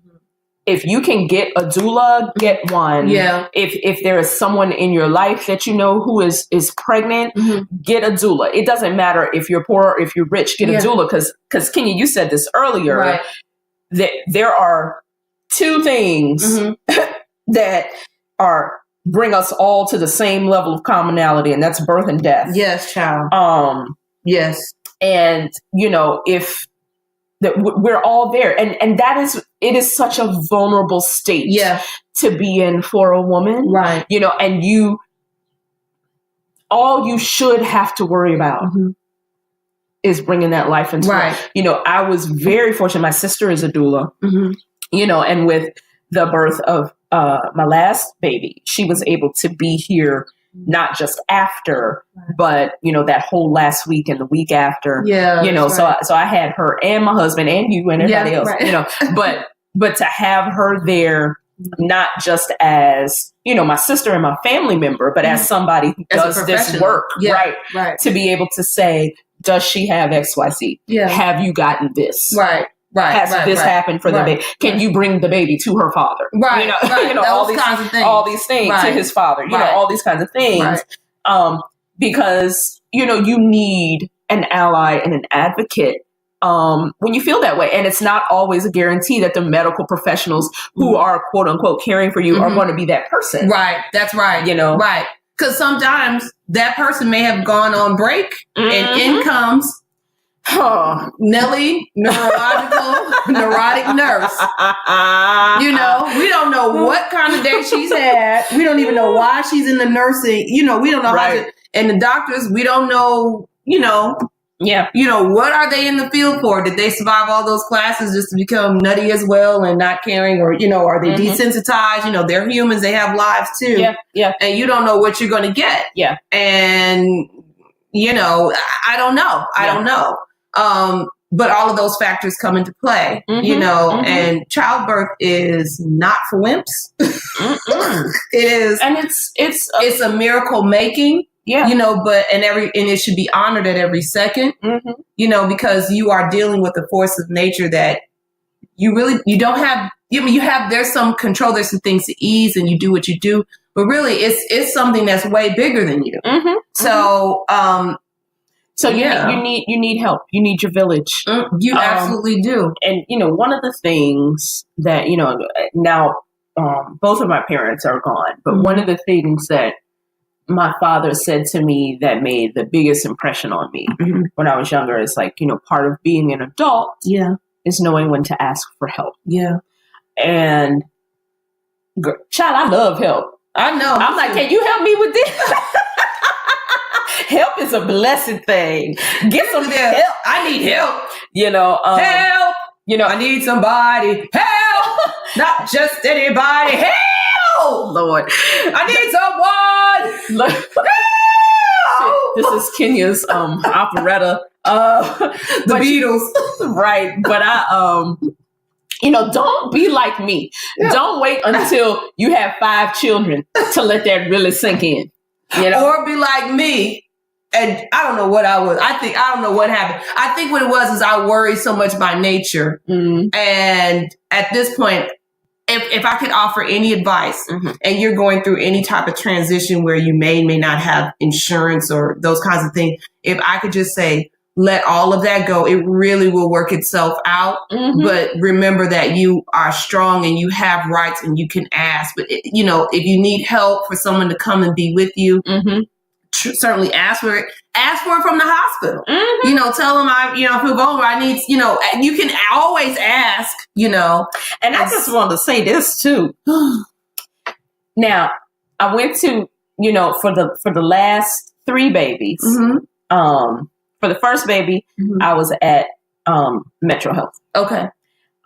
if you can get a doula, get one. Yeah. If there is someone in your life that you know who is pregnant, get a doula. It doesn't matter if you're poor or if you're rich, get a doula. Because Kenya, you said this earlier, that there are two things that bring us all to the same level of commonality, and that's birth and death. Yes, child. Yes. And if we're all there, and it is such a vulnerable state to be in for a woman, right? And all you should have to worry about is bringing that life into it. I was very fortunate. My sister is a doula, and with the birth of my last baby, she was able to be here not just after, but that whole last week and the week after. So I had her and my husband and you and everybody else. But to have her there, not just as my sister and my family member, but as somebody who does this work, right? To be able to say, does she have XYZ? Yeah. Have you gotten this? Right. Has this happened for the baby? Can you bring the baby to her father? Right. All these kinds of things. All these things to his father. All these kinds of things. Because you need an ally and an advocate when you feel that way, and it's not always a guarantee that the medical professionals who are quote unquote caring for you are going to be that person. Right. That's right. Right. Because sometimes that person may have gone on break, and in comes Nellie, neurotic nurse. We don't know what kind of day she's had. We don't even know why she's in the nursing. We don't know how to, and the doctors, we don't know, what are they in the field for? Did they survive all those classes just to become nutty as well and not caring? Or, are they desensitized? They're humans. They have lives too. Yeah. And you don't know what you're going to get. Yeah. And, I don't know. I don't know. But all of those factors come into play, and childbirth is not for wimps. It is. And it's a miracle making, but, and it should be honored at every second, because you are dealing with a force of nature that you don't have, there's some control, there's some things to ease and you do what you do, but really it's something that's way bigger than you. So, you need help. You need your village. You absolutely do. And, one of the things that, now both of my parents are gone, but one of the things that my father said to me that made the biggest impression on me when I was younger is part of being an adult is knowing when to ask for help. Yeah. And child, I love help. I know. I'm like, can you help me with this? Help is a blessed thing. Get some help. I need help. Help. I need somebody. Help. Not just anybody. Help. Lord. I need someone. Help. This is Kenya's operetta. The Beatles. Right. But don't be like me. Yeah. Don't wait until you have 5 children to let that really sink in. Or be like me. And I don't know what I was. I don't know what happened. I think what it was is I worry so much by nature. And at this point, if I could offer any advice and you're going through any type of transition where you may not have insurance or those kinds of things, if I could just say, let all of that go, it really will work itself out. But remember that you are strong and you have rights and you can ask. But, if you need help for someone to come and be with you, certainly ask for it. Ask for it from the hospital. Mhm. You know, tell them I feel vulnerable. I need, you can always ask, And I just wanted to say this too. Now, I went to, for the last 3 babies. Mm-hmm. For the first baby, Mm-hmm. I was at Metro Health. Okay.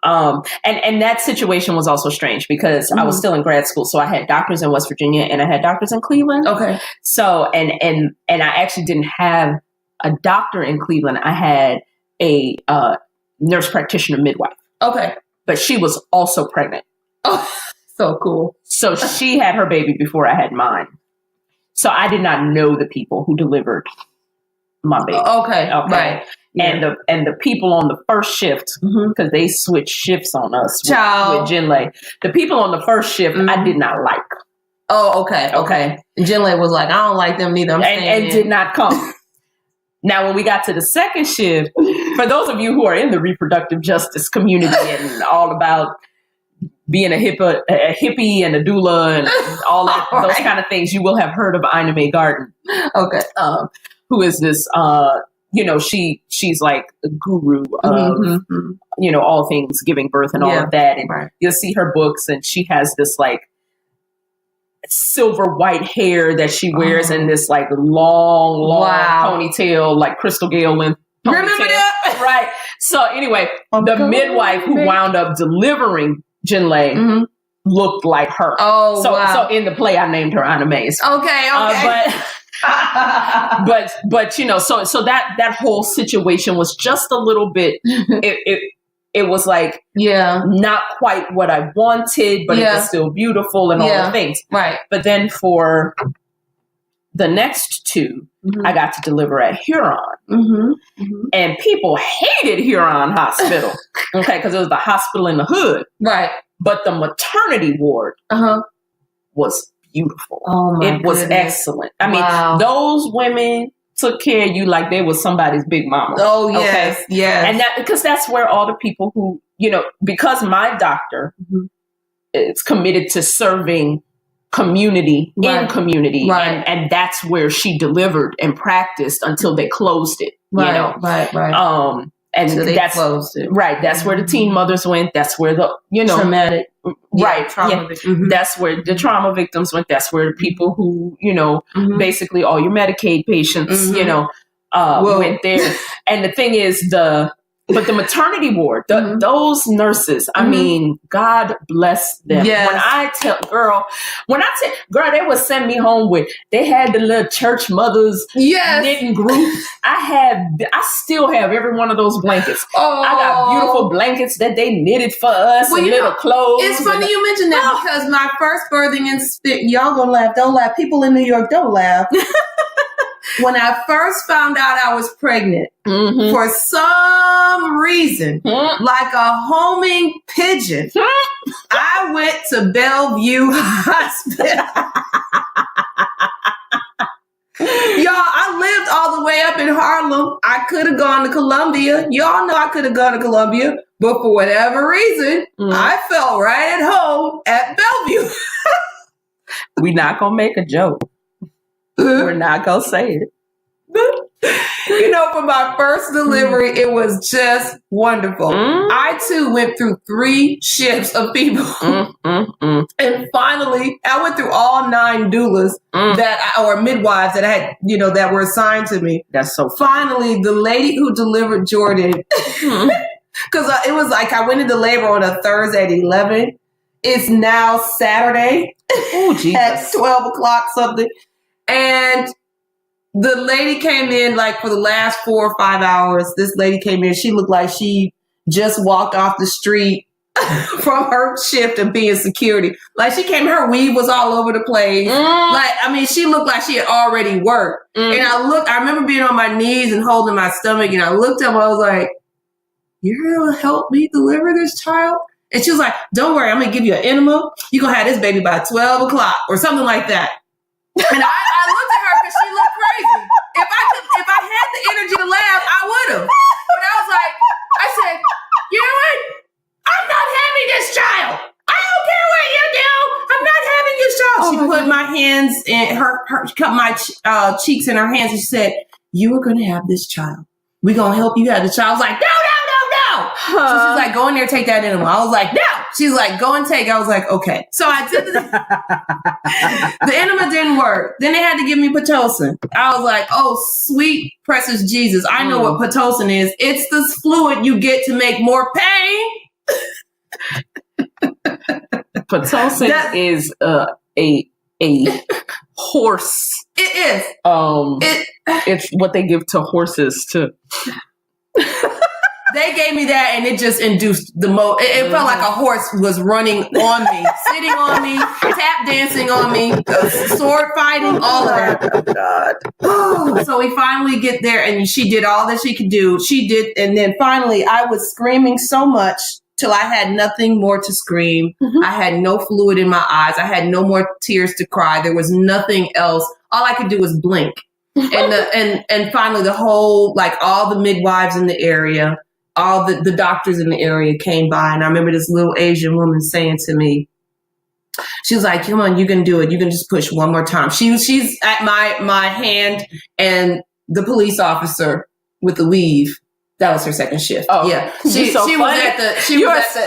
And that situation was also strange because I was still in grad school. So I had doctors in West Virginia and I had doctors in Cleveland. Okay. So, and I actually didn't have a doctor in Cleveland. I had a nurse practitioner midwife. Okay. But she was also pregnant. Oh, so cool. So she had her baby before I had mine. So I did not know the people who delivered my baby. Okay. Right. And the people on the first shift, because they switched shifts on us with Jinlay. The people on the first shift, I did not like. Oh, okay. And Jinlay was like, I don't like them neither. And did not come. Now, when we got to the second shift, for those of you who are in the reproductive justice community and all about being a hippie and a doula and all that, those kind of things, you will have heard of Ina May Garden. Okay. Who is this, she's like the guru of, all things giving birth and all of that. And you'll see her books and she has this like silver white hair that she wears in this like long ponytail, like Crystal Gale length ponytail. Remember that? Right. So anyway, the midwife who wound up delivering Jinlay looked like her. Oh, so in the play, I named her Ina May. Okay. But so that whole situation was just a little bit. It was like not quite what I wanted, but it was still beautiful and all the things. Right. But then for the next 2, I got to deliver at Huron, and people hated Huron Hospital. Okay, because it was the hospital in the hood. Right. But the maternity ward was beautiful. Oh my It was excellent. I mean, those women took care of you like they was somebody's big mama. Oh, yes. Okay? Yes. And because that's where all the people who, because my doctor is committed to serving community in community. Right. And that's where she delivered and practiced until they closed it. Right. And so that's closed it. Right. That's where the teen mothers went. That's where the, traumatic. Trauma victims. That's where the trauma victims went. That's where the people who, basically all your Medicaid patients, went there. And the thing is but the maternity ward, those nurses, I mean, God bless them. Yes. When I tell, girl, they would send me home they had the little church mothers knitting group. I still have every one of those blankets. Oh. I got beautiful blankets that they knitted for us and little clothes. It's funny you mentioned that because my first birthing y'all gonna laugh, don't laugh. People in New York, don't laugh. When I first found out I was pregnant, for some reason, like a homing pigeon, I went to Bellevue Hospital. Y'all, I lived all the way up in Harlem. I could have gone to Columbia. Y'all know I could have gone to Columbia. But for whatever reason, I felt right at home at Bellevue. We're not going to make a joke. We're not going to say it. For my first delivery, it was just wonderful. I too went through 3 shifts of people. And finally, I went through all 9 doulas or midwives that I had, that were assigned to me. That's so finally, the lady who delivered Jordan, because it was like I went into labor on a Thursday at 11. It's now Saturday at 12 o'clock something. And the lady came in like for the last 4 or 5 hours. This lady came in. She looked like she just walked off the street from her shift of being security. Like she came, her weave was all over the place. She looked like she had already worked. And I remember being on my knees and holding my stomach. And I looked up, I was like, you're going to help me deliver this child? And she was like, don't worry, I'm going to give you an enema. You're going to have this baby by 12 o'clock or something like that. And I looked at her because she looked crazy. If I had the energy to laugh, I would have. But I said, you know what? I'm not having this child. I don't care what you do. I'm not having this child. She put my hands and her cut my cheeks in her hands, and she said, "You are going to have this child. We're going to help you have the child." I was like, "No, no, no, no." So she's like, "Go in there, take that enema." I was like, "No." She's like, "Go and take it." I was like, "Okay." So I did the enema didn't work. Then they had to give me Pitocin. I was like, "Oh, sweet precious Jesus. I know what Pitocin is. It's this fluid you get to make more pain." Pitocin is a horse. It is. It's what they give to horses to. They gave me that, and it just induced the most. It felt like a horse was running on me, sitting on me, tap dancing on me, sword fighting, all of that. Oh, God. So we finally get there, and she did all that she could do. She did, and then finally, I was screaming so much till I had nothing more to scream. Mm-hmm. I had no fluid in my eyes. I had no more tears to cry. There was nothing else. All I could do was blink. And finally, the whole, like, all the midwives in the area, all the doctors in the area came by. And I remember this little Asian woman saying to me, she was like, "Come on, you can do it. You can just push one more time." She's at my hand, and the police officer with the weave. That was her second shift. Oh, yeah. She was at the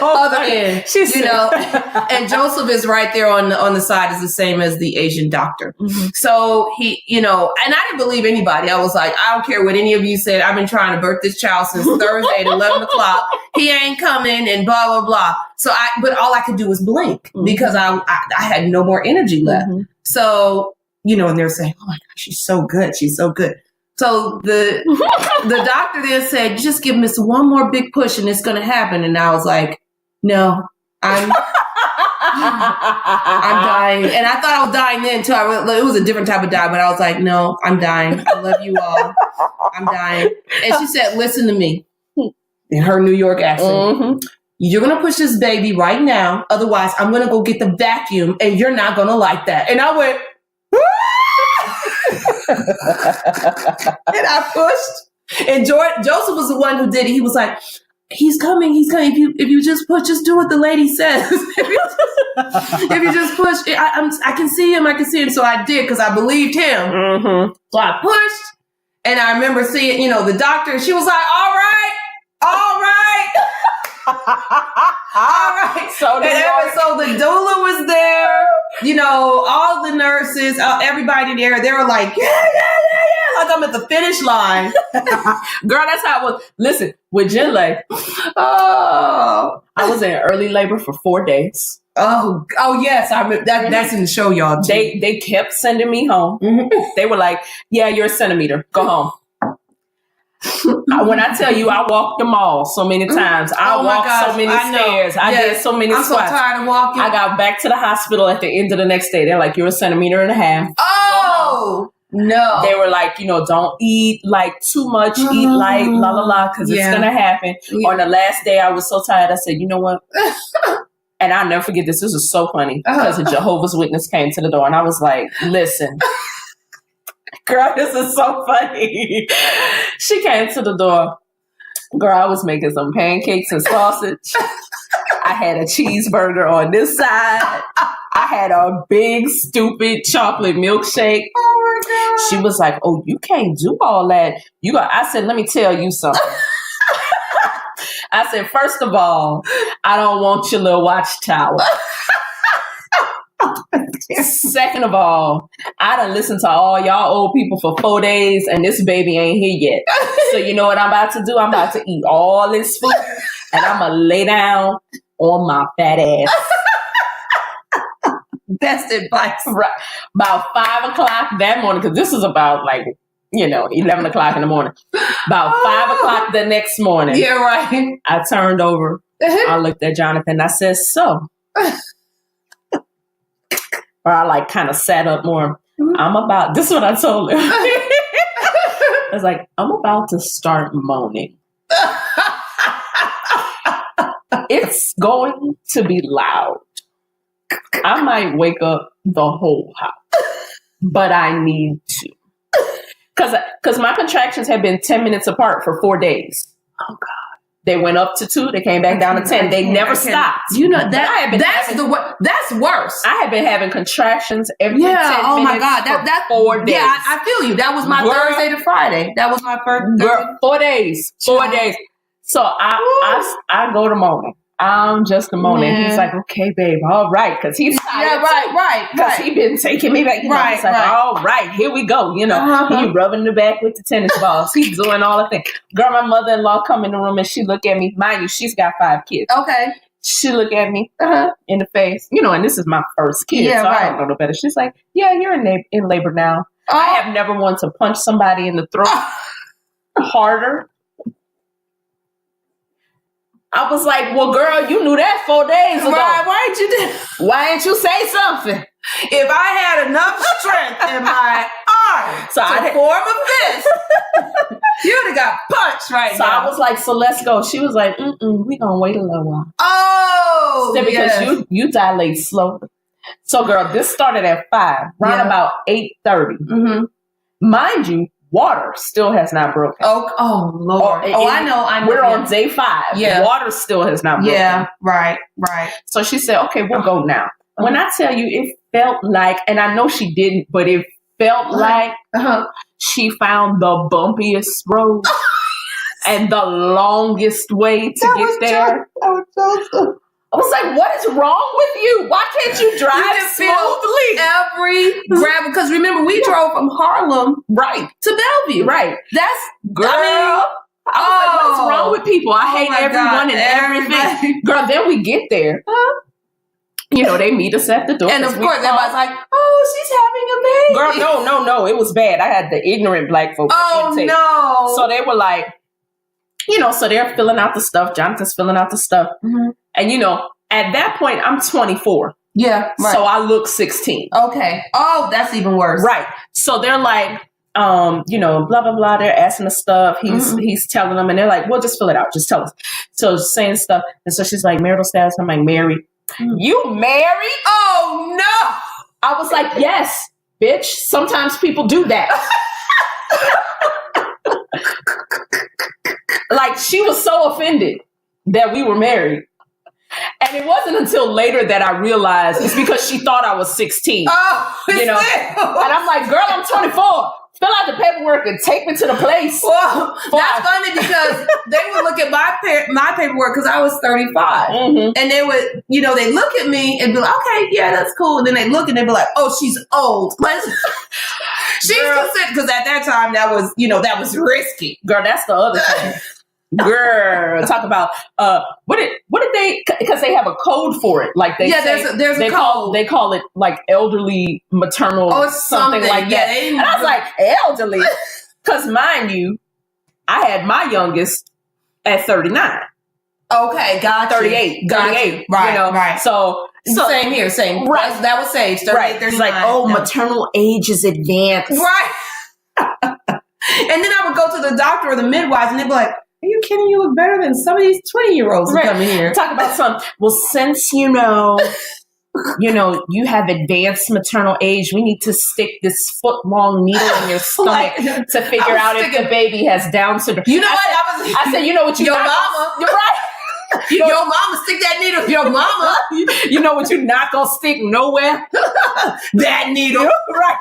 other end. And Joseph is right there on the side, is the same as the Asian doctor. Mm-hmm. So he, and I didn't believe anybody. I was like, I don't care what any of you said. I've been trying to birth this child since Thursday at 11 o'clock. He ain't coming and blah, blah, blah. So but all I could do was blink because I had no more energy left. Mm-hmm. So, and they're saying, "Oh my gosh, she's so good. She's so good." So the doctor then said, "Just give Miss one more big push and it's going to happen." And I was like, "No, I'm dying." And I thought I was dying then too. It was a different type of die, but I was like, "No, I'm dying. I love you all. I'm dying." And she said, "Listen to me," in her New York accent. Mm-hmm. "You're going to push this baby right now. Otherwise, I'm going to go get the vacuum and you're not going to like that." And I went, and I pushed, and Joseph was the one who did it. He was like, he's coming. If you just push, just do what the lady says. if you just push, I can see him. So I did, because I believed him. Mm-hmm. So I pushed, and I remember seeing, the doctor. She was like, "All right." All right. So the doula was there, all the nurses, everybody there. They were like, yeah. Like I'm at the finish line. Girl, that's how it was. Listen, with Jinley, I was in early labor for 4 days. Oh yes, I remember that. That's in the show, y'all. They kept sending me home. Mm-hmm. They were like, "Yeah, you're a centimeter. Go home." When I tell you, I walked the mall so many times. I walked so many stairs. I did so many squats. I'm so tired of walking. I got back to the hospital at the end of the next day. They're like, "You're a centimeter and a half." Oh, no. They were like, "Don't eat like too much. Eat light, la la la, because it's going to happen." Yeah. On the last day, I was so tired. I said, "You know what?" And I'll never forget this. This was so funny, because a Jehovah's Witness came to the door, and I was like, "Listen." Girl, this is so funny. She came to the door. Girl, I was making some pancakes and sausage. I had a cheeseburger on this side. I had a big, stupid chocolate milkshake. Oh my God. She was like, "Oh, you can't do all that. I said, "Let me tell you something." I said, "First of all, I don't want your little watchtower. Second of all, I done listened to all y'all old people for 4 days, and this baby ain't here yet. So you know what I'm about to do? I'm about to eat all this food, and I'm going to lay down on my fat ass." Best advice. Right. About 5 o'clock that morning, because this is about 11 o'clock in the morning. About 5 o'clock the next morning. Yeah, right. I turned over. I looked at Jonathan. I said, "So." Or I kind of sat up more. This is what I told him. I was like, "I'm about to start moaning. It's going to be loud. I might wake up the whole house, but I need to." Because my contractions have been 10 minutes apart for 4 days. Oh, God. They went up to 2. They came back down to 10. They never stopped. You know that's worse. I have been having contractions every 10 minutes. Oh my God. That's 4 days. Yeah, I feel you. That was my Thursday to Friday. That was my first. 4 days. 4 days. So I go to moaning. I'm just a moaning. Yeah. He's like, okay, babe, all right, because he's tired. Yeah, right. Because he been taking me back. Right, he's like, all right, here we go. He rubbing the back with the tennis balls. He's doing all the things. Girl, my mother-in-law come in the room and she look at me. Mind you, she's got 5 kids. Okay. She look at me in the face. And this is my first kid, so I don't know no better. She's like, yeah, you're in labor now. I have never wanted to punch somebody in the throat harder. I was like, well, girl, you knew that 4 days ago. Right, why didn't you say something? If I had enough strength in my arm to form a fist, you'd have got punched right now. So I was like, so let's go. She was like, we gonna wait a little while. Oh, because you dilate slowly. So, girl, this started at 5, around about 8:30. Mm-hmm. Mind you, water still has not broken. Oh Lord. I know. We're on day 5. Yeah. Water still has not broken. Yeah, right. So she said, okay, we'll go now. When I tell you, it felt like, and I know she didn't, but it felt like she found the bumpiest road and the longest way to get there. I was like, what is wrong with you? Why can't you drive smoothly? Every gravel, because remember, we drove from Harlem to Bellevue. Right. That's, girl. I was like, what is wrong with people? I hate everyone and everything. Girl, then we get there. They meet us at the door. And of course, everybody's like, oh, she's having a baby. Girl, no, it was bad. I had the ignorant black folks. Oh, no. So they were like, so they're filling out the stuff. Jonathan's filling out the stuff. Mm-hmm. And, at that point, I'm 24. Yeah, right. So I look 16. Okay. Oh, that's even worse. Right. So they're like, blah, blah, blah. They're asking the stuff. He's telling them. And they're like, well, just fill it out. Just tell us. So saying stuff. And so she's like, marital status. I'm like, married. You married? Oh, no. I was like, yes, bitch. Sometimes people do that. Like, she was so offended that we were married. And it wasn't until later that I realized it's because she thought I was 16. Oh, And I'm like, girl, I'm 24. Fill out the paperwork and take me to the place. Well, that's funny because they would look at my paperwork because I was 35. Mm-hmm. And they would, they look at me and be like, okay, yeah, that's cool. And then they look and they'd be like, oh, she's old. She's considered, because at that time that was risky. Girl, that's the other thing. Girl, talk about what did they, because they have a code for it, like there's a code. They call it like elderly maternal or something like that. And I was like, elderly, because mind you, I had my youngest at 39. Okay, got 38, 38, right, right. So same here, same. Right, that was Sage. 38, right. 39. It's like, maternal age is advanced, right? And then I would go to the doctor or the midwives, and they'd be like, are you kidding? You look better than some of these 20-year-olds who come in here. Talk about something. Well, since you have advanced maternal age, we need to stick this foot-long needle in your stomach to figure out if the baby has Down syndrome. I said, what you your mama. You're right. Your mama stick that needle. Your mama. You know what you're not gonna stick nowhere? That needle. Right.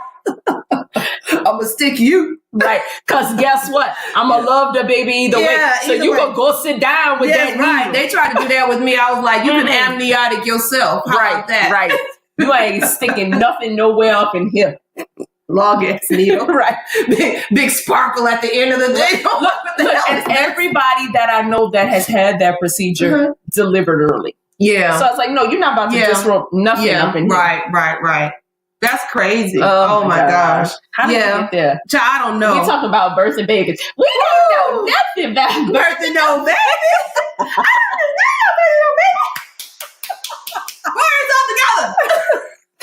I'm gonna stick you. Right, because guess what? I'm gonna love the baby either way. So you gonna go sit down with that right. needle. They tried to do that with me. I was like, you can amniotic yourself. How about that? Right. You ain't sticking nothing nowhere up in here. Long ass needle. Right. Big sparkle at the end of the day. Look, and everybody that I know that has had that procedure delivered early. Yeah. So I was like, no, you're not about to disrupt nothing up in here. Right. That's crazy. Oh my gosh. How did we get there? I don't know. We talk about birth and babies. We don't know nothing about birth and no baby. I don't know baby. Words all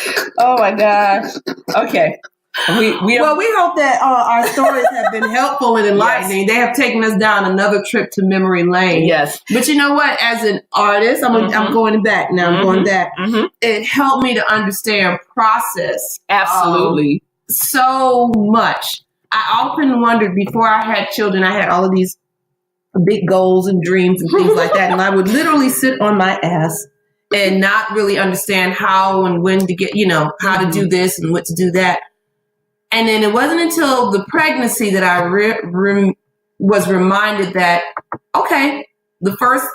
together. Oh my gosh. Okay. We hope that our stories have been helpful and enlightening. Yes. They have taken us down another trip to memory lane. Yes. But you know what? As an artist, I'm going back now. I'm going back. Mm-hmm. It helped me to understand process. Absolutely. So much. I often wondered, before I had children, I had all of these big goals and dreams and things like that. And I would literally sit on my ass and not really understand how and when to get, how to do this and what to do that. And then it wasn't until the pregnancy that I was reminded that, okay, the first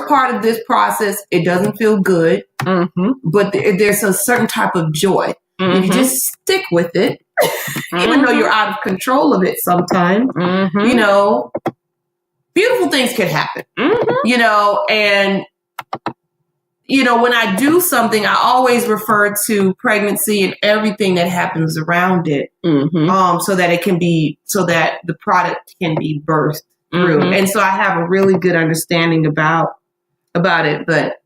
part of this process, it doesn't feel good, but there's a certain type of joy. If you just stick with it, even though you're out of control of it sometimes, beautiful things can happen, and when I do something, I always refer to pregnancy and everything that happens around it, so that the product can be birthed through. And so I have a really good understanding about it. But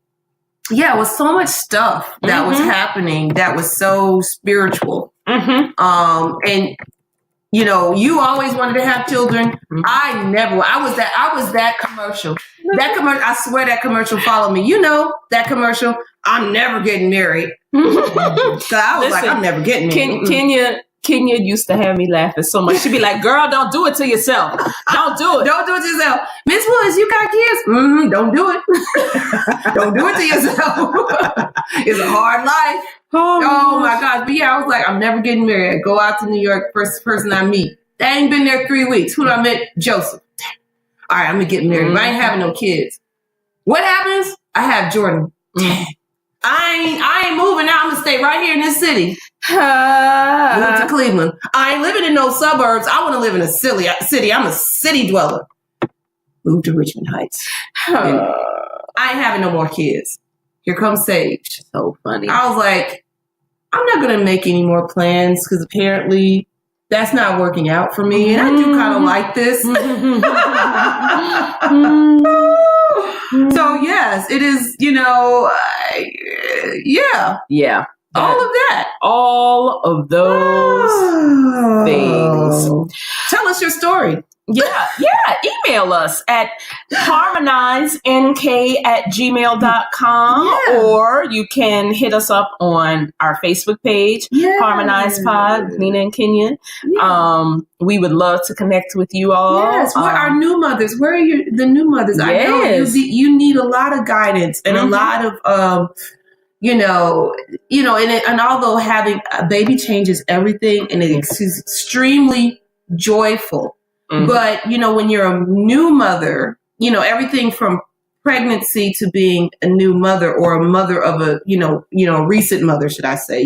yeah, it was so much stuff that was happening that was so spiritual. And you always wanted to have children. I never. I was that commercial. That commercial. I swear that commercial followed me. That commercial. I'm never getting married. So I was like, I'm never getting married. Kenya used to have me laughing so much. She'd be like, "Girl, don't do it to yourself. Don't do it. Don't do it to yourself. Miss Woods, you got kids? Don't do it. Don't do it to yourself. It's a hard life." Oh my gosh. But yeah, I was like, I'm never getting married. I go out to New York, first person I meet. They ain't been there 3 weeks. Who do I met? Joseph. All right, I'm gonna get married. But I ain't having no kids. What happens? I have Jordan. I ain't moving out. I'm gonna stay right here in this city. Move to Cleveland. I ain't living in no suburbs. I want to live in a city. I'm a city dweller. Move to Richmond Heights. I ain't having no more kids. Here comes Sage. So funny. I was like, I'm not going to make any more plans because apparently that's not working out for me. And I do kind of like this. So yes, it is, yeah. Yeah. All of that. All of those things. Tell us your story. Yeah. Email us at harmonizenk@gmail.com, or you can hit us up on our Facebook page, Harmonize Pod, Nina and Kenya. We would love to connect with you all. Yes, where are new mothers? Where are the new mothers? Yes. I know you need a lot of guidance and a lot of and although having a baby changes everything, and it's extremely joyful. But, when you're a new mother, everything from pregnancy to being a new mother or a mother of a, recent mother, should I say,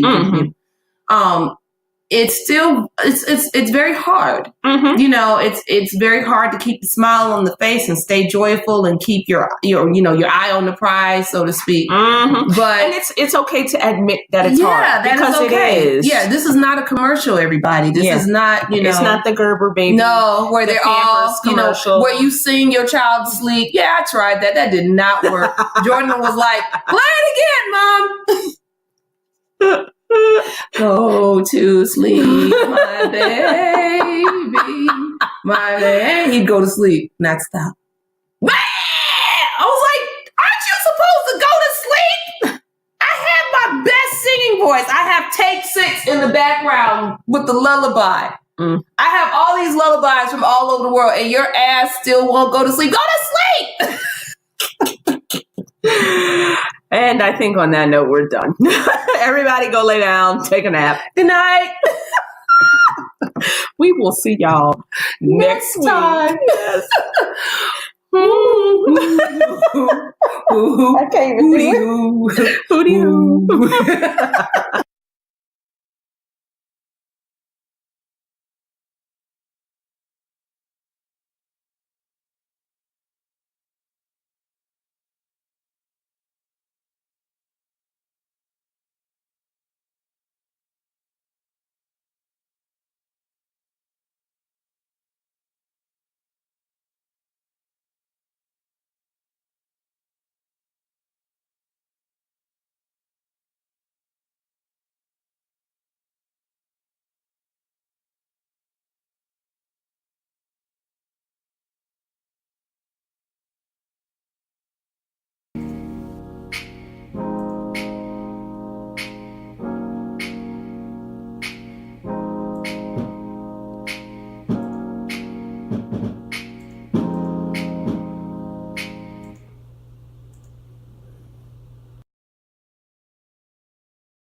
it's still, it's very hard. It's very hard to keep the smile on the face and stay joyful and keep your eye on the prize, so to speak. But and it's okay to admit that it's hard, because it is. Yeah, this is not a commercial, everybody. This is not, it's not the Gerber baby. No, where they're all, commercial. Where you sing your child to sleep. Yeah, I tried that. That did not work. Jordan was like, play it again, Mom. Go to sleep, my baby, my baby. He'd go to sleep, not stop. I was like, aren't you supposed to go to sleep? I have my best singing voice. I have take 6 in the background with the lullaby. I have all these lullabies from all over the world, and your ass still won't go to sleep. Go to sleep! And I think on that note, we're done. Everybody go lay down, take a nap. Good night. We will see y'all next time. Yes. I can't even see it. Hootie hoo.